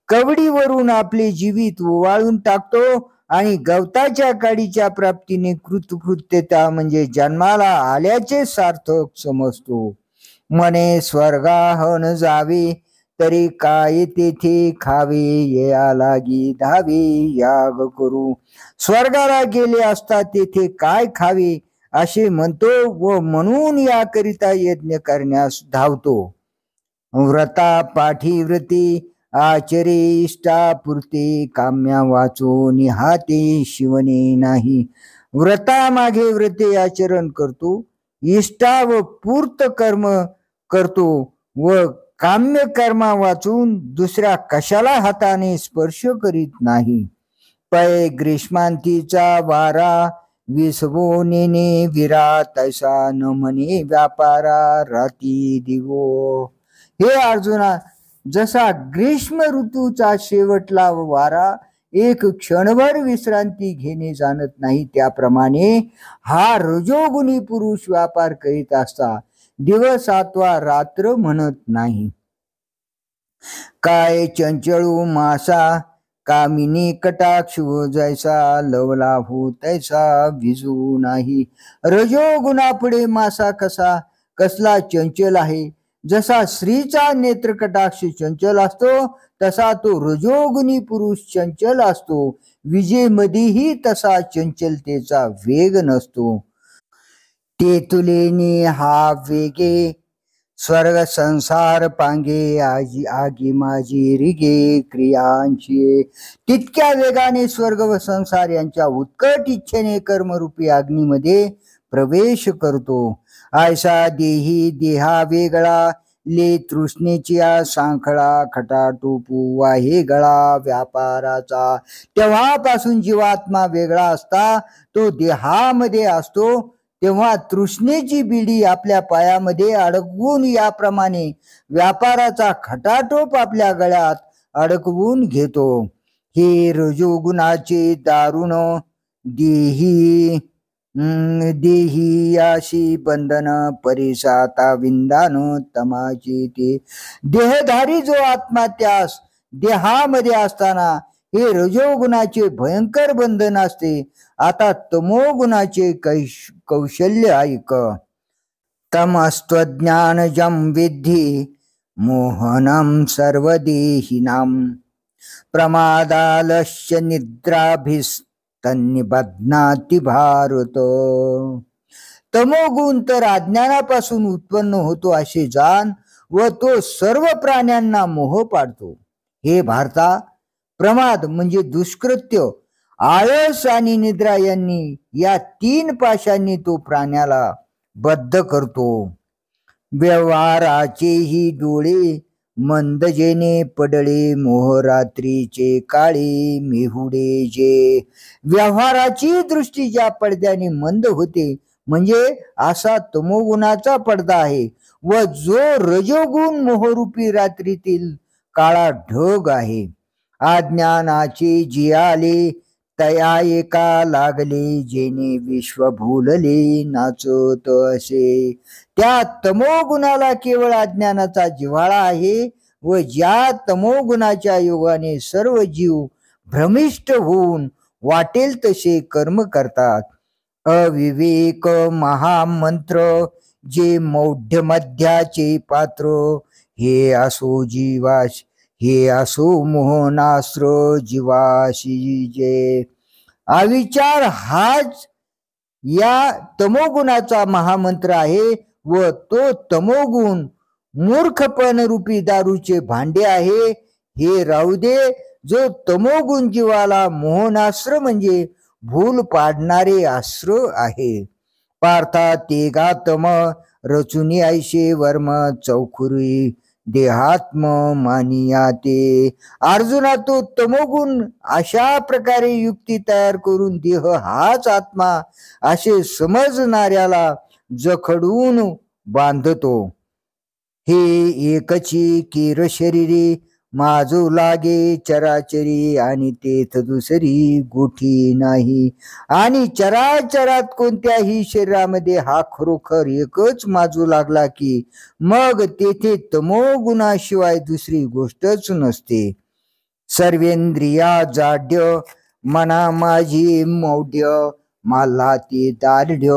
A: कवडीवरून आपले जीवित ओवाळून टाकतो आणि गवताच्या काडीच्या प्राप्तीने कृतकृत्यता म्हणजे जन्माला आल्याचे सार्थक समजतो. मने स्वर्गाहन जावे तरी काय तेथे खावे या लागी धावे याग करू. स्वर्गाला गेले असता तेथे काय खावे असे म्हणतो व म्हणून याकरिता यज्ञ करण्यास धावतो. व्रता पाठी व्रती आचरे इष्टापुरते काम्या वाचून हाते शिवणे नाही. व्रता मागे व्रते आचरण करतो, इष्टा व पूर्त कर्म करतो व काम्य कर्मा वाचून दुसऱ्या कशाला हाताने स्पर्श करीत नाही. पै ग्रीष्मांतीचा वारा विसवो नेने विरा तैसा न म्हणे व्यापारा राती दिवो. हे अर्जुना, जसा ग्रीष्म ऋतूचा शेवटला वारा एक क्षणभर विश्रांती घेणे जाणत नाही त्याप्रमाणे हा रजोगुणी पुरुष व्यापार करीत असता दिवस अथवा रात्र म्हणत नाही. काय चंचळू मासा कामिनी कटाक्ष जैसा लवला हो तैसा विजू नाही. रजोगुणापुढे मासा कसला चंचल आहे. जसा स्त्रीचा नेत्र कटाक्ष चंचल असतो तसा तो रजोगुणी पुरुष चंचल असतो. विजेमध्येही तसा चंचलतेचा वेग नसतो. ते तुलेनी हा वेगे स्वर्ग संसार पांगे आगी माझी रिगे क्रियांची. तितक्या वेगाने स्वर्ग व संसार यांच्या उत्कट इच्छेने कर्मरूपी अग्नीमध्ये प्रवेश करतो. आयसा देही देहा वेगळा ले तृष्णेची सांखळा खटाटोपू वाहे गळा व्यापाराचा. तेव्हापासून जीवात्मा वेगळा असता तो देहामध्ये असतो तेव्हा तृष्णेची बिडी आपल्या पायामध्ये अडकवून याप्रमाणे व्यापाराचा खटाटोप आपल्या गळ्यात अडकवून घेतो. हे रजोगुणाचे दारुण देही याशी बंधन परिसाता विंदान तमाची ते. देहधारी जो आत्मा त्यास देहामध्ये असताना हे रजोगुणाचे भयंकर बंधन असते. आता तमोगुणाचे कौशल्य ऐक. तमस्त्वज्ञानजं विद्धि मोहनं सर्वदेहिनां प्रमादालस्य निद्राभिस्तन्निबध्नाति भारत. तमोगुण तर अज्ञानापासून उत्पन्न होतो असे जाण व तो सर्व प्राण्यांना मोह पाडतो. हे भारता, प्रमाद म्हणजे दुष्कृत्य, आळस आणि निद्रा यांनी या तीन पाशांनी तो प्राण्याला बद्ध करतो. व्यवहाराचेही डोळे मंदजेने पडळे मोहरात्रीचे काळे मेहुडे जे. व्यवहाराची दृष्टी ज्या पडद्याने मंद होते म्हणजे असा तमोगुणाचा पडदा आहे व जो रजोगुण मोहरूपी रात्रीतील काळा ढग आहे. अज्ञानाचे जियाले तया एका लागले जेने विश्व भूलले नाचत असे. त्या तमोगुणाला केवळ अज्ञानाचा जिव्हाळा आहे व ज्या तमोगुणाच्या योगाने सर्व जीव भ्रमिष्ट होऊन वाटेल तसे कर्म करतात. अविवेक महामंत्र जे मौढ्य मध्याचे पात्र हे असो जीवाश हे असो मोहनास्त्र जीवाशी जे. अविचार हाच या तमोगुणाचा महामंत्र आहे व तो तमोगुण मूर्खपण रूपी दारूचे भांडे आहे. हे राहू दे, जो तमोगुण जीवाला मोहनास्त्र म्हणजे भूल पाडणारे अस्त्र आहे. पार्था ते गातम रचुनी ऐशे वर्म चौखुरी देहात्म मानिया ते. अर्जुना, तो तमोगुण अशा प्रकारे युक्ती तयार करून देह हाच आत्मा असे समजणाऱ्याला जखडून बांधतो. हे एकची केर शरीरी माझो लागे चराचरी आणि तेथ दुसरी गोठी नाही. आणि चराचरात कोणत्याही शरीरामध्ये हा खरोखर एकच माजू लागला की मग तेथे तमो गुणाशिवाय दुसरी गोष्टच नसते. सर्वेंद्रिया जाड्य मना माझी मौढ्य मला ते दाढ्य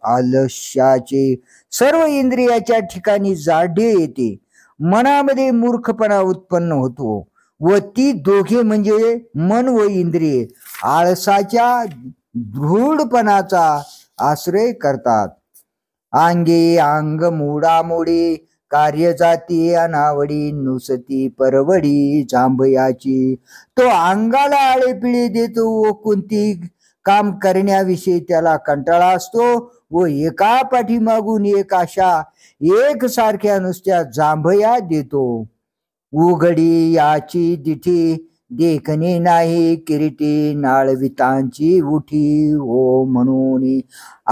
A: आलस्याचे. सर्व इंद्रियाच्या ठिकाणी जाड्य येते, मनामध्ये मूर्खपणा उत्पन्न होतो व ती दोघे म्हणजे मन व इंद्रिये आळसाच्या दृढपणाचा आश्रय करतात. अंगे अंग मोडामोडी कार्य जाती अनावडी नुसती परवडी जांभयाची. तो अंगाला आळेपिळे देतो व कोणती काम करण्याविषयी त्याला कंटाळा असतो व एका पाठीमागून एक अशा एक सारख्या नुसत्या जांभया देतो. उघडी याची दिठी देखणे नाही किरीटी नाळवितांची उठी हो म्हणून.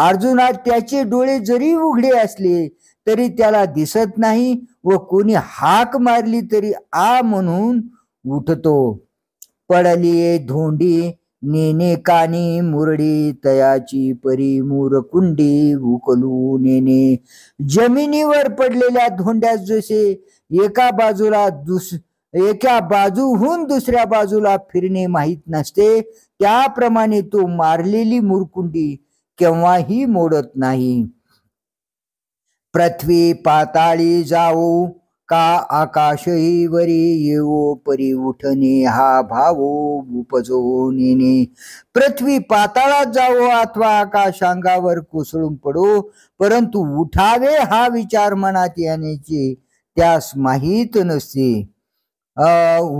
A: अर्जुना, त्याचे डोळे जरी उघडे असले तरी त्याला दिसत नाही व कोणी हाक मारली तरी आ म्हणून उठतो. पडली धोंडी नेने कानी मुरडी तयाची परी मुरकुंडी उकलू नेने. जमिनीवर पडलेल्या धोंड्यास जसे एका बाजूहून दुसऱ्या बाजूला फिरणे माहीत नसते, त्याप्रमाणे तो मारलेली मुरकुंडी केव्हाही मोडत नाही. पृथ्वी पाताळी जाऊ का आकाशही वरी येवो परी उठणे हा भावो उपजो नेने. पृथ्वी पाताळात जावो अथवा आकाश अंगावर कोसळून पडो, परंतु उठावे हा विचार मनात येण्याचे त्यास माहीत नसते.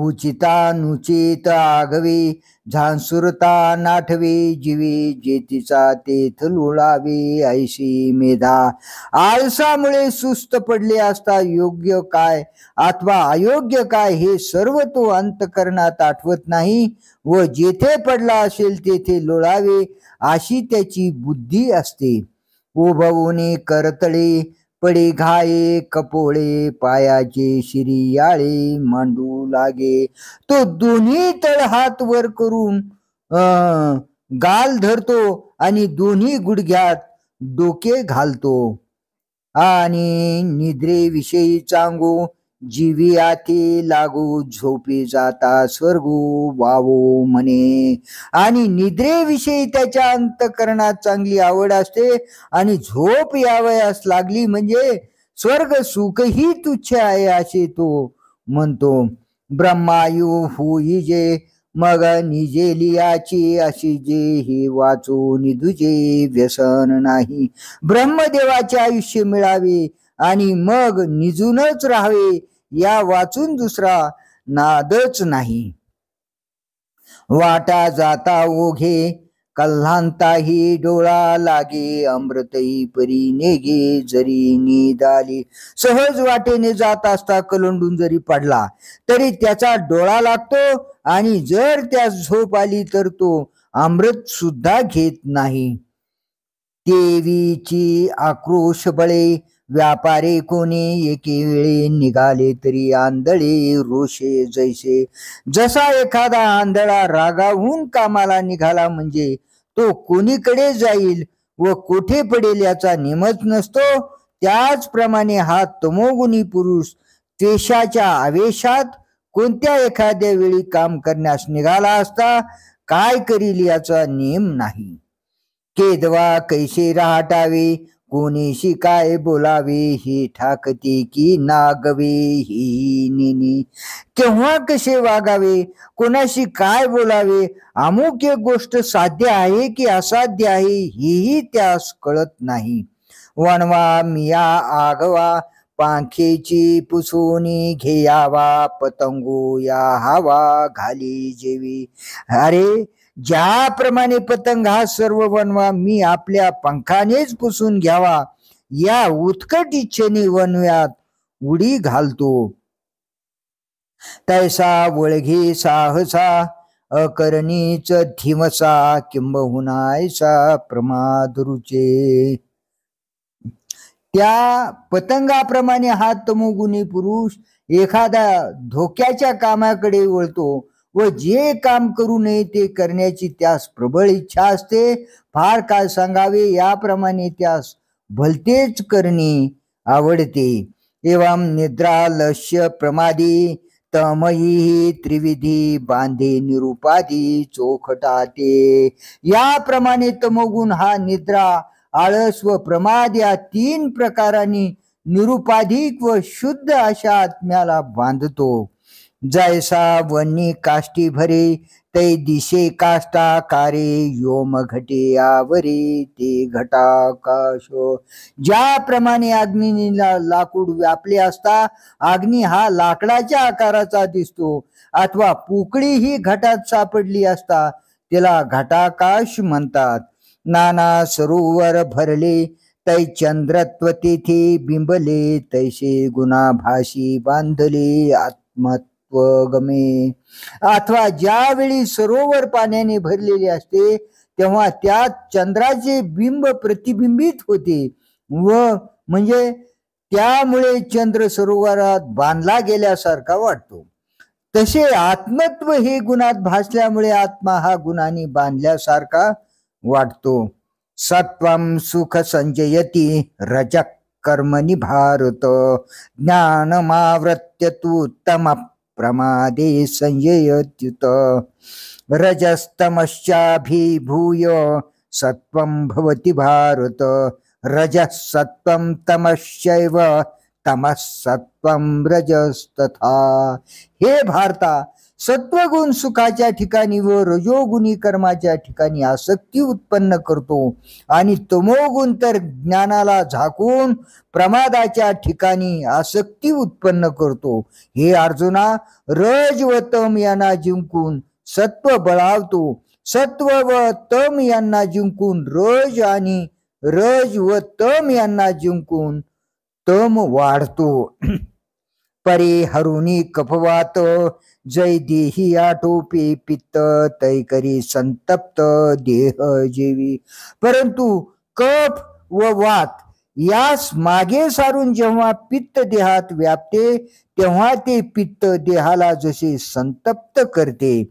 A: उचिता नुचित आगवे झांसुरता नाठवे जीवे जेतीचा तेथ लोळावे ऐशी मेधा. आळसामुळे सुस्त पडले असता योग्य काय अथवा अयोग्य काय हे सर्व तो अंतकरणात आठवत नाही व जेथे पडला असेल तेथे लोळावे अशी त्याची बुद्धी असते. उभवणे करतळे पडे घाये कपोळे पायाचे शिरियाळे मांडू लागे. तो दोन्ही तळ हात वर करून गाल धरतो आणि दोन्ही गुडघ्यात डोके घालतो. आणि निद्रेविषयी चांगू जीवी आती लागू झोपी जाता स्वर्गू वावो म्हणे. आणि निद्रेविषयी त्याच्या अंतकरणात चांगली आवड असते आणि झोप यावयास लागली म्हणजे स्वर्ग सुखही तुच्छ आहे असे तो म्हणतो. ब्रह्मायू हुई जे मग निजेलियाची अशी जे हे वाचो निधुजे व्यसन नाही. ब्रह्मदेवाचे आयुष्य मिळावे आणि मग निजूनच राहावे या वाचून दुसरा नादच नाही. वाटा जाता ओघे कल्हांताही डोळा लागे अमृतही परी नेगे जरी निदाली. सहज वाटेने जात असता कलंडून जरी पडला तरी त्याचा डोळा लागतो आणि जर त्यास झोप आली तर तो अमृत सुद्धा घेत नाही. देवीची आक्रोश बळे व्यापारे कोणी एके वेळी निघाले तरी आंधळे रोषे जैसे. जसा एखादा आंधळा रागाहून कामाला निघाला म्हणजे तो कोणीकडे जाईल व कोठे पडेल याचा नेमच नसतो, त्याचप्रमाणे हा तमोगुणी पुरुष त्वेषाच्या आवेशात कोणत्या एखाद्या वेळी काम करण्यास निघाला असता काय करील याचा नेम नाही. केदवा कैसे राहटावे कोणीशी काय बोलावे हे ठाकते की नागवे ही नेनी. केव्हा कसे वागावे कोणाशी काय बोलावे अमुक एक गोष्ट साध्य आहे की असाध्य आहे हेही त्यास कळत नाही. वणवा मिया आगवा पांखेची पुसूनी घेयावा पतंगो या हवा घाली जेवी. अरे ज्याप्रमाणे पतंग हा सर्व बनवा मी आपल्या पंखानेच पुसून घ्यावा या उत्कट इच्छेने वनव्यात उडी घालतो. तैसा वळघे साहसा अकरणीच धीमसा किंबहुनायसा प्रमाद रुचे. त्या पतंगाप्रमाणे हा तमोगुणी पुरुष एखाद्या धोक्याच्या कामाकडे वळतो व जे काम करू नये ते करण्याची त्यास प्रबळ इच्छा असते. फार काय सांगावे, याप्रमाणे त्यास भलतेच करणे आवडते. एवं निद्रा लक्ष्य प्रमादी तमयी त्रिविधी बांधे निरुपाधी चोखटाते. याप्रमाणे तमोगुण हा निद्रा, आळस व प्रमाद या 3 प्रकारांनी निरुपाधिक व शुद्ध अशा आत्म्याला बांधतो. जैसा वन्नी काष्टी भरे तै दिशे काष्टा कारे योम घटे आवरे ते घटाकाश. ज्याप्रमाणे अग्नीला लाकूड व्यापले असता अग्नी हा लाकडाच्या आकाराचा दिसतो, अथवा पोकळी ही घटात सापडली असता त्याला घटाकाश म्हणतात. नाना सरोवर भरले तै चंद्रत्व तेथे बिंबले तैसे गुणाभाशी बांधले आत्मत्व गमे. अथवा ज्यावेळी सरोवर पाण्याने भरलेले असते तेव्हा त्यात चंद्राचे बिंब प्रतिबिंबित होते व म्हणजे त्यामुळे चंद्र सरोवरात बांधला गेल्यासारखा वाटतो. तसे आत्मत्व हे गुणात भासल्यामुळे आत्मा हा गुणांनी बांधल्यासारखा वाटतो. सत्वं सुख संजयती रजः कर्मणि भारत ज्ञानमावृत्य तु तम प्रमादे संयत्युत. रजस्तमश्चाभिभूय सत्वं भवति भारत रजः सत्वं तमश्चैव तमः सत्वं रजस्तथा. हे भारता, सत्वगुण सुखाच्या ठिकाणी व रजोगुणी कर्माच्या ठिकाणी आसक्ती उत्पन्न करतो आणि तमोगुण तर ज्ञानाला झाकून प्रमादाच्या ठिकाणी आसक्ती उत्पन्न करतो. हे अर्जुना, रज व तम यांना जिंकून सत्व बळावतो, सत्व व तम यांना जिंकून रज आणि रज व तम यांना जिंकून तम वाढतो. परे हरुणी कफवात जय देही आटोपे पित्त तै करी संतप्त देह जेवी. परंतु कफ व वात यास मागे सारून जेव्हा पित्त देहात व्यापते तेव्हा ते पित्त देहाला जसे संतप्त करते.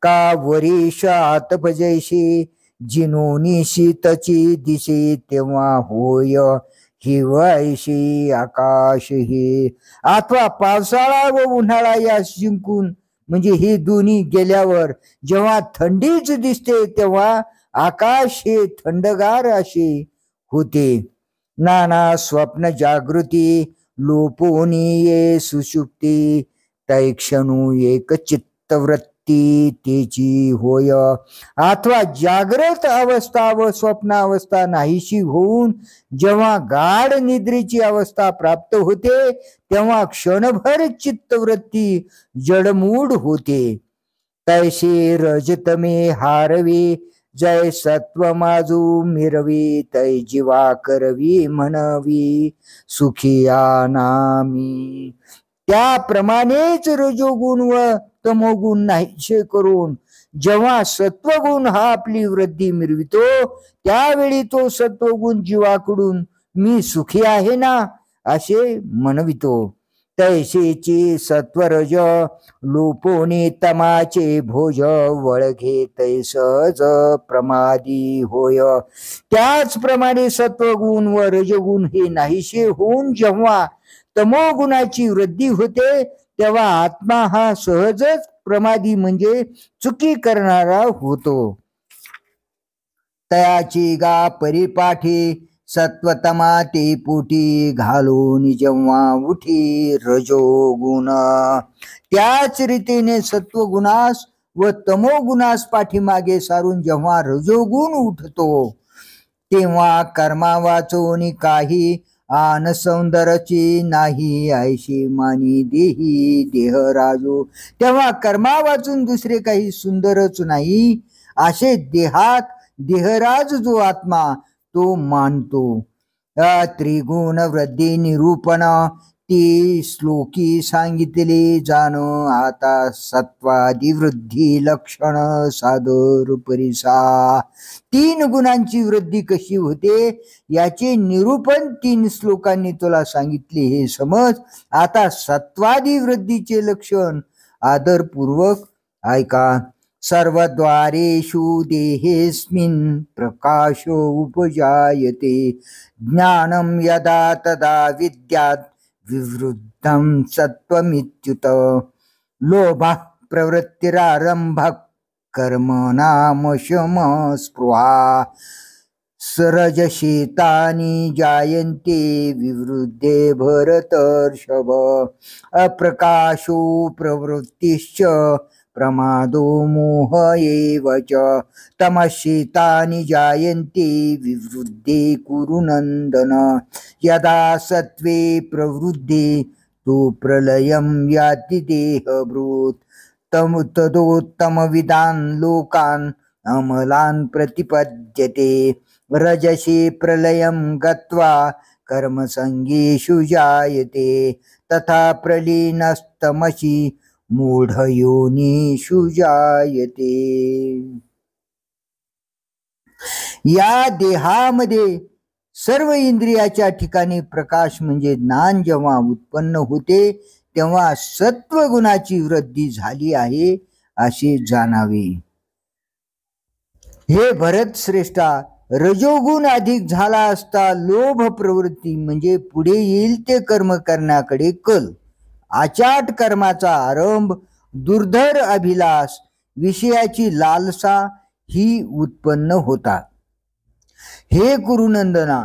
A: का वरेश आतपजैशी जिनोनी शीतची दिसे तेव्हा होय हिवायशी आकाश हे. अथवा पावसाळा व उन्हाळा यास जिंकून म्हणजे हे दोन्ही गेल्यावर जेव्हा थंडीच दिसते तेव्हा आकाश हे थंडगार असे होते. नाना स्वप्न जागृती लोपोनी ये सुषुप्ती तैक्षणू एक चित्तवृत्ती तेची होय. अथवा जागृत अवस्था व स्वप्न अवस्था नाहीशी होऊन जेव्हा गाढ निद्रेची अवस्था प्राप्त होते तेव्हा क्षणभर चित्तवृत्ती जडमूड होते. तैसे रजतमे हारवे जय सत्व माजू मिरवी तै जीवा करवी म्हणवी सुखिया नामी. त्याप्रमाणेच रजोगुण व तमोगुण नाहीसे करून जेव्हा सत्वगुण हा आपली वृद्धी मिरवितो त्यावेळी तो सत्वगुण जीवाकडून मी सुखी आहे ना असे म्हणवितो. तैसेची सत्वरज लोपोनी तमाचे भोज वळघे तैसज प्रमादी होय. त्याचप्रमाणे सत्वगुण व रजगुण हे नाहीसे होऊन जेव्हा तमोगुणाची वृद्धी होते तेव्हा आत्मा हा सहजच प्रमादी म्हणजे चुकी करणारा होतो. तयाची गा परिपाठी सत्वतमा ते पोटी घालून जेव्हा उठी रजोगुण. त्याच रीतीने सत्वगुणास व तमोगुणास पाठीमागे सारून जेव्हा रजोगुण उठतो तेव्हा कर्मा वाचून काही आन सौंदर्याची नाही ऐशी मानी देही देह राजू. तेव्हा कर्मा वाचून दुसरे काही सुंदरच नाही असे देहात देहराज जो आत्मा तो मानतो. त्रिगुण वृद्धी निरूपण ती श्लोकी सांगितले जाण. आता सत्वादी वृद्धी लक्षण सादर परिसा. 3 गुणांची वृद्धी कशी होते याचे निरूपण 3 श्लोकांनी तुला सांगितले हे समज. आता सत्वादी वृद्धीचे लक्षण आदरपूर्वक ऐका. सर्वद्वारेषु देहेस्मिन् प्रकाशो उपजायते ज्ञानं यदा तदा विद्यात् विवृद्धं सत्वमित्युत. लोभः प्रवृत्तिरारम्भः कर्मणां शम स्पृहा रजसेतानि जायन्ते विवृद्धे भरतर्षभ. अप्रकाशो प्रवृत्तिश्च प्रमादो मोह एव च तमस्येतानि जायन्ते विवृद्धे कुरु नन्दन. यदा सत्त्वे प्रवृद्धे तु प्रलयं याति देहभृत् तदोत्तमविदान् लोकान् अमलान् प्रतिपद्यते. रजसे प्रलयं गत्वा कर्मसङ्गेषु जायते तथा प्रलीनस्तमसि मूढयोनिषु जायते. या देहामध्ये सर्व इंद्रियाच्या ठिकाणी प्रकाश म्हणजे ज्ञान जेव्हा उत्पन्न होते तेव्हा सत्वगुणाची वृद्धी झाली आहे असे जाणावे. हे भरत श्रेष्ठा, रजोगुण अधिक झाला असता लोभ प्रवृत्ती म्हणजे पुढे येईल ते कर्म करण्याकडे कल, आचाट कर्माचा आरंभ, दुर्धर अभिलाष, विषयाची लालसा ही उत्पन्न होतात. हे कुरुनंदना,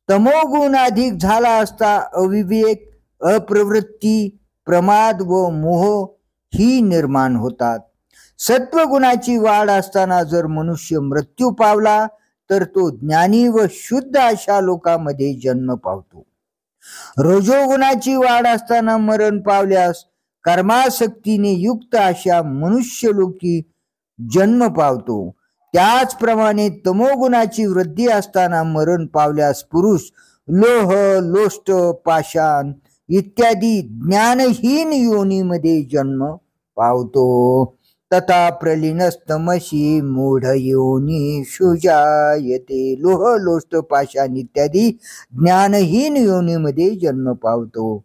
A: तमोगुण अधिक झाला असता अविवेक, अप्रवृत्ती, प्रमाद व मोह ही निर्माण होतात. सत्वगुणाची वाढ असताना जर मनुष्य मृत्यू पावला तर तो ज्ञानी व शुद्ध अशा लोकांमध्ये जन्म पावतो. रजोगुणाची वाढ असताना मरण पावल्यास कर्मासक्तीने युक्त अशा मनुष्य लोकी जन्म पावतो. त्याचप्रमाणे तमोगुणाची वृद्धी असताना मरण पावल्यास पुरुष लोह, लोष्ट, पाषाण इत्यादी ज्ञानहीन योनीमध्ये जन्म पावतो. तथा प्रलीनस्तमसी मूढ योनिषु जायते. लोह, लोष्ट, पाषाण इत्यादी ज्ञानहीन योनीमध्ये जन्म पावतो.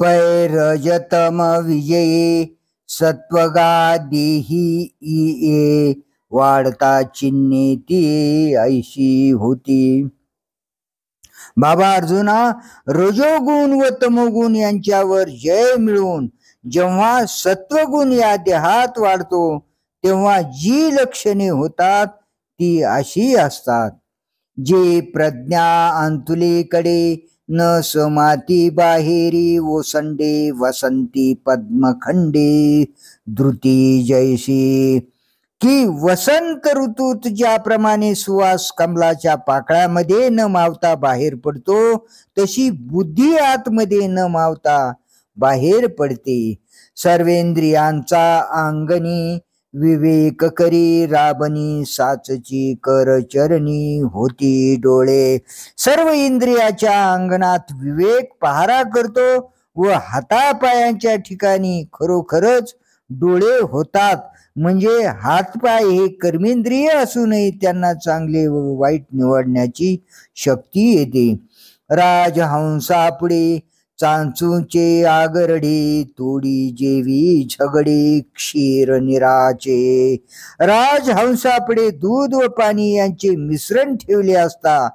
A: पैरजतम विजये सत्वगा देही ये वाढता चिन्हे ती ऐशी होती. बाबा अर्जुना, रजोगुण व तमोगुण यांच्यावर जय मिळवून जेव्हा सत्वगुण या देहात वाढतो तेव्हा जी लक्षणे होतात ती अशी असतात. जे प्रज्ञा अंतुलेकडे न समाती बाहेरी ओसंडे वसंती पद्मखंडे धृती जैसी. की वसंत ऋतूत ज्याप्रमाणे सुवास कमलाच्या पाकळ्यामध्ये न मावता बाहेर पडतो तशी बुद्धी आतमध्ये न मावता बाहेर पडते. सर्वेंद्रियांचा अंगणी विवेक करी राबनी साचची कर चरणी होती डोळे. सर्व इंद्रियाच्या अंगणात विवेक पहारा करतो व हातापायांच्या ठिकाणी खरोखरच डोळे होतात. म्हणजे हातपाय हे कर्मेंद्रिय असूनही त्यांना चांगले व वाईट निवडण्याची शक्ती येते. राजहंसापुढे चांचूचे आगरडे तोडी जेवी झगडे क्षीर निराचे. राजहंसापुढे दूध व पाणी यांचे मिश्रण ठेवले असता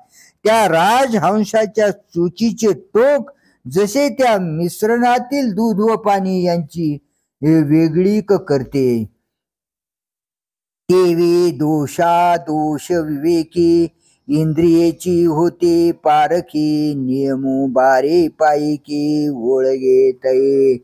A: त्या राजहंसाच्या चोचीचे टोक जसे त्या मिश्रणातील दूध व पाणी यांची वेगळी करते. तेवे दोषा दोष विवेकी इंद्रियेची होते पारखी नियमो बारे पायकी ओळगे तये.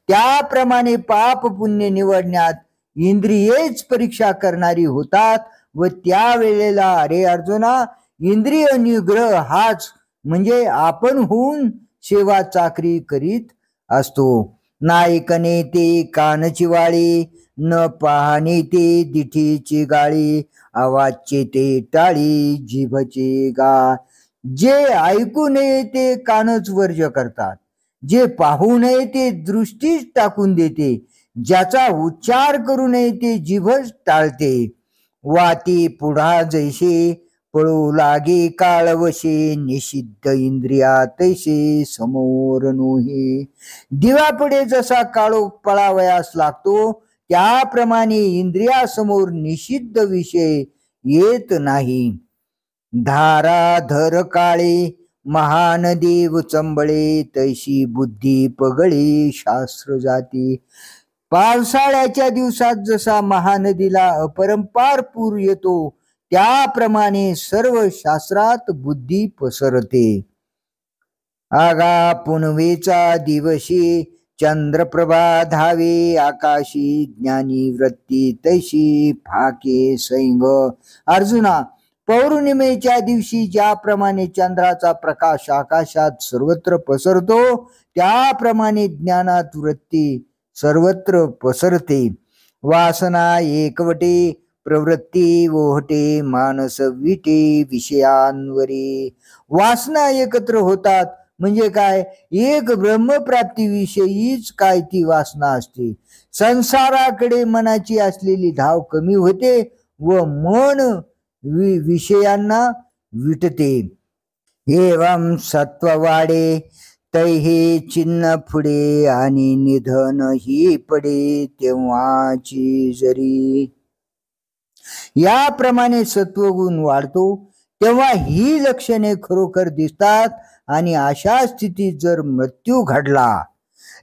A: त्याप्रमाणे पाप पुण्य निवडण्यात इंद्रियेच परीक्षा करणारी होतात व त्यावेळेला अरे अर्जुना, इंद्रिय निग्रह हाच म्हणजे आपण होऊन सेवा चाकरी करीत असतो. नायकने ते कानची वाळी, न पाहणे ते दिठीची गाळी, आवाजचे ते टाळी, जिभचे गा. जे ऐकू नये ते कानच वर्ज करतात, जे पाहू नये ते दृष्टीच टाकून देते, ज्याचा उच्चार करू नये ते जिभच टाळते. वाती पुढा जैसे पळू लागे काळवशे, निषिद्ध इंद्रिया तैसे समोर नोहे. दिवापुढे जसा काळोख पळावयास लागतो, त्याप्रमाणे इंद्रियासमोर निषिद्ध विषय येत नाही. धाराधर काळे महानदी चंबळे, तैशी बुद्धी पगळे शास्त्र जाती. पावसाळ्याच्या दिवसात जसा महानदीला अपरंपार पूर येतो, त्याप्रमाणे सर्व शास्त्रात बुद्धी पसरते. आगा पुनवेचा दिवशी चंद्रप्रभा धावे, आकाशी ज्ञानी वृत्ती तैशी फाके सैंग. अर्जुना, पौर्णिमेच्या दिवशी ज्याप्रमाणे चंद्राचा प्रकाश आकाशात सर्वत्र पसरतो, त्याप्रमाणे ज्ञानात वृत्ती सर्वत्र पसरते. वासना एकवटे प्रवृत्ती ओहटे, मानस विटे विषयांवरी. वासना एकत्र होतात म्हणजे काय? एक ब्रह्मप्राप्तीविषयीच काय ती वासना असते. संसाराकडे मनाची असलेली धाव कमी होते व मन विषयांना विटते. एवं सत्व वाढे तैहे चिन्ह पुढे, आणि निधन ही पडे तेव्हाची जरी. याप्रमाणे सत्वगुण वाढतो तेव्हा ही लक्षणे खरोखर दिसतात, आणि अशा स्थितीत जर मृत्यू घडला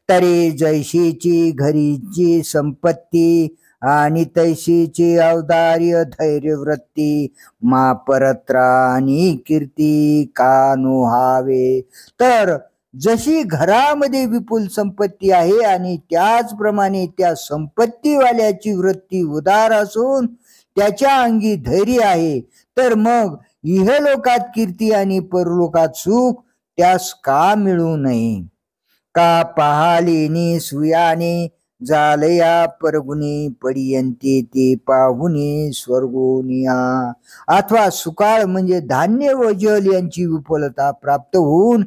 A: तरी जैशीची घरीची संपत्ती, आणि तैशीची औदार्य धैर्य वृत्ती, मा परत्रा आणि कीर्ती का नोहावे. तर जशी घरामध्ये विपुल संपत्ती आहे आणि त्याचप्रमाणे त्या संपत्तीवाल्याची वृत्ती उदार असून त्याच्या अंगी धैर्य आहे, तर मग इहलोकात कीर्ती आणि परलोकात सुख त्यास का मिळू नये. का पाहालेनी सुयाने जालया परगुणी, पडियंते ते पाहुणे स्वर्गोनिया. अथवा सुकाळ म्हणजे धान्य व जल यांची विपुलता प्राप्त होऊन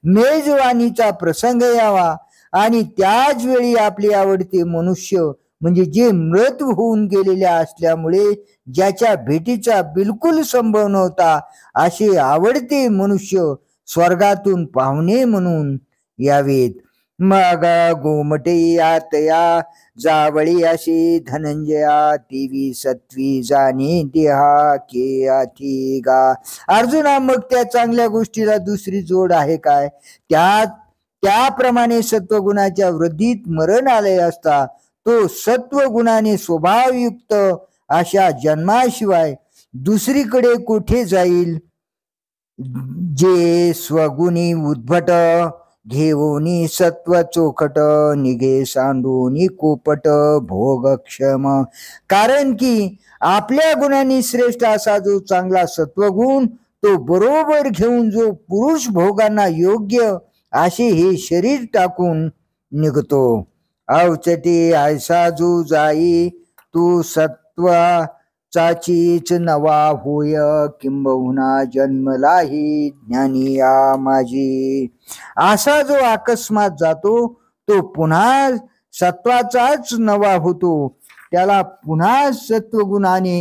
A: मेजवानीचा प्रसंग यावा, आणि त्याच वेळी आपले आवडते मनुष्य म्हणजे जे मृत होऊन गेलेले असल्यामुळे ज्याच्या भेटीचा बिलकुल संभव नव्हता, असे आवडते मनुष्य स्वर्गातून पाहुणे म्हणून यावेत. मग गोमटे यातया जावळी अशी धनंजया, देवी सत्वी जाणे देहा के आठी गा. अर्जुना, मग त्या चांगल्या गोष्टीला दुसरी जोड आहे काय? त्याप्रमाणे सत्वगुणाच्या वृद्धीत मरण आले असता तो सत्वगुणाने स्वभावयुक्त अशा जन्माशिवाय दुसरीकडे कुठे जाईल? जे स्वगुणी उद्भट घेऊनी सत्व चोखट, निघे सांडूनी कोपट भोगक्षम. कारण की आपल्या गुणांनी श्रेष्ठ असा जो चांगला सत्वगुण तो बरोबर घेऊन जो पुरुष भोगांना योग्य असे हे शरीर टाकून निघतो. अवचटी ऐसा जो जाई, तू सत्वाचाचीच नवा होय, किंबहुना जन्मलाही ज्ञानिया माझी. असा जो अकस्मात जातो तो पुन्हा सत्वाचाच नवा होतो, त्याला पुन्हा सत्वगुणाने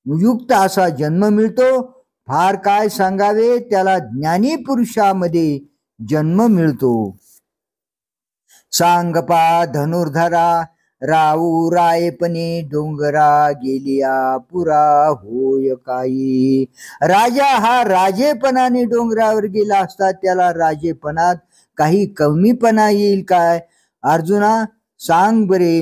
A: युक्त असा जन्म मिळतो. फार काय सांगावे, त्याला ज्ञानी पुरुषामध्ये जन्म मिळतो. सांगपा धनुर्धरा राऊ रायपणे, डोंगरा गेलिया पुरा होय काही. राजा हा राजेपणाने डोंगरावर गेला असता त्याला राजेपणात काही कमीपणा येईल काय? अर्जुना, सांग बरे.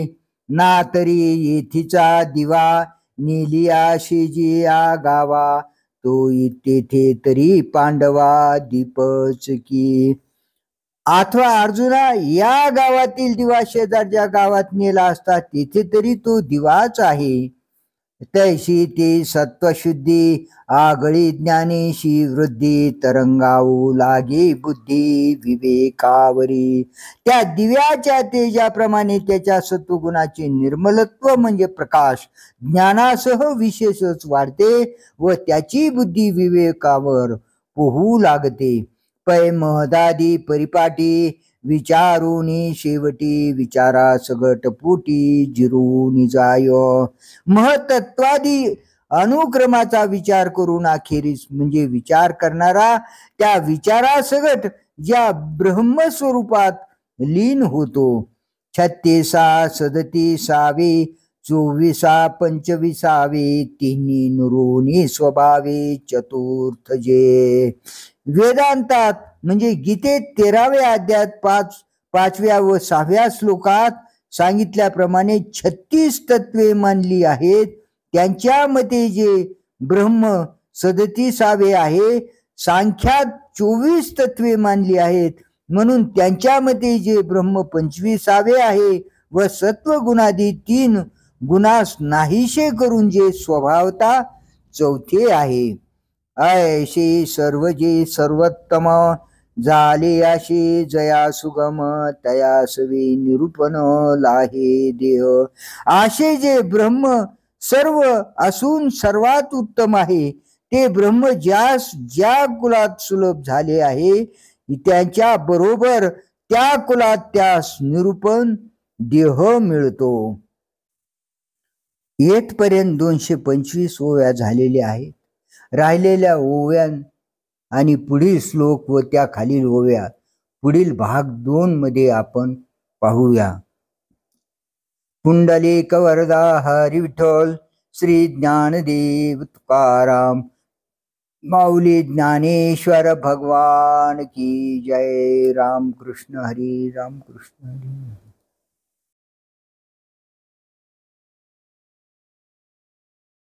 A: ना तरी येथीचा दिवा नेलिया शेजिया गावा, तो तेथे तरी पांडवा दीपच की. अथवा अर्जुना, या गावातील दिवा शेजारच्या गावात नेला असता तिथे तरी तो दिवाच आहे. तैशी ती सत्वशुद्धी आगळी ज्ञानेशी वृद्धी तरंगावू लागे बुद्धी विवेकावरी. त्या दिव्याच्या तेजाप्रमाणे त्याच्या सत्वगुणाचे निर्मलत्व म्हणजे प्रकाश ज्ञानासह विशेषच वाढते व त्याची बुद्धी विवेकावर पोहू लागते. पै महदादी परिपाटी विचारुनी शेवटी विचारा सगट पोटी जिरून जाय. महतत्वादी अनुक्रमाचा विचार करून अखेरीस म्हणजे विचार करणारा त्या विचारासगट ज्या ब्रह्मस्वरूपात लीन होतो. 36 37 24 25 तिन्ही नुरोनी स्वभावे चतुर्थ जे. वेदांतात म्हणजे गीतेत 13व्या अध्यायात 5व्या व 6व्या श्लोकात सांगितल्याप्रमाणे 36 तत्वे मानली आहेत. त्यांच्या मते जे ब्रह्म 37 आहे. सांख्यात 24 तत्वे मानली आहेत म्हणून त्यांच्या मते जे ब्रह्म 25 आहे व सत्वगुणादी 3 गुणास नाहीशे करून जे स्वभावता 4 आहे. ऐशी सर्व जे सर्वोत्तम झाले अशी जया सुगम तयासवी निरूपण लाहे देह. असे जे ब्रह्म सर्व असून सर्वात उत्तम आहे ते ब्रह्म ज्यास ज्या कुलात सुलभ झाले आहे त्यांच्या बरोबर त्या कुलात त्यास निरूपण देह मिळतो. येथपर्यंत 225 ओव्या झालेल्या आहेत. राहिलेल्या ओव्या आणि पुढील श्लोक व त्या खालील ओव्या पुढील भाग 2 मध्ये आपण पाहूया. पुंडलिक वरदा हरी विठ्ठल श्री ज्ञानदेव तुकाराम माऊली ज्ञानेश्वर भगवान की जय. राम कृष्ण हरी. राम कृष्ण हरी.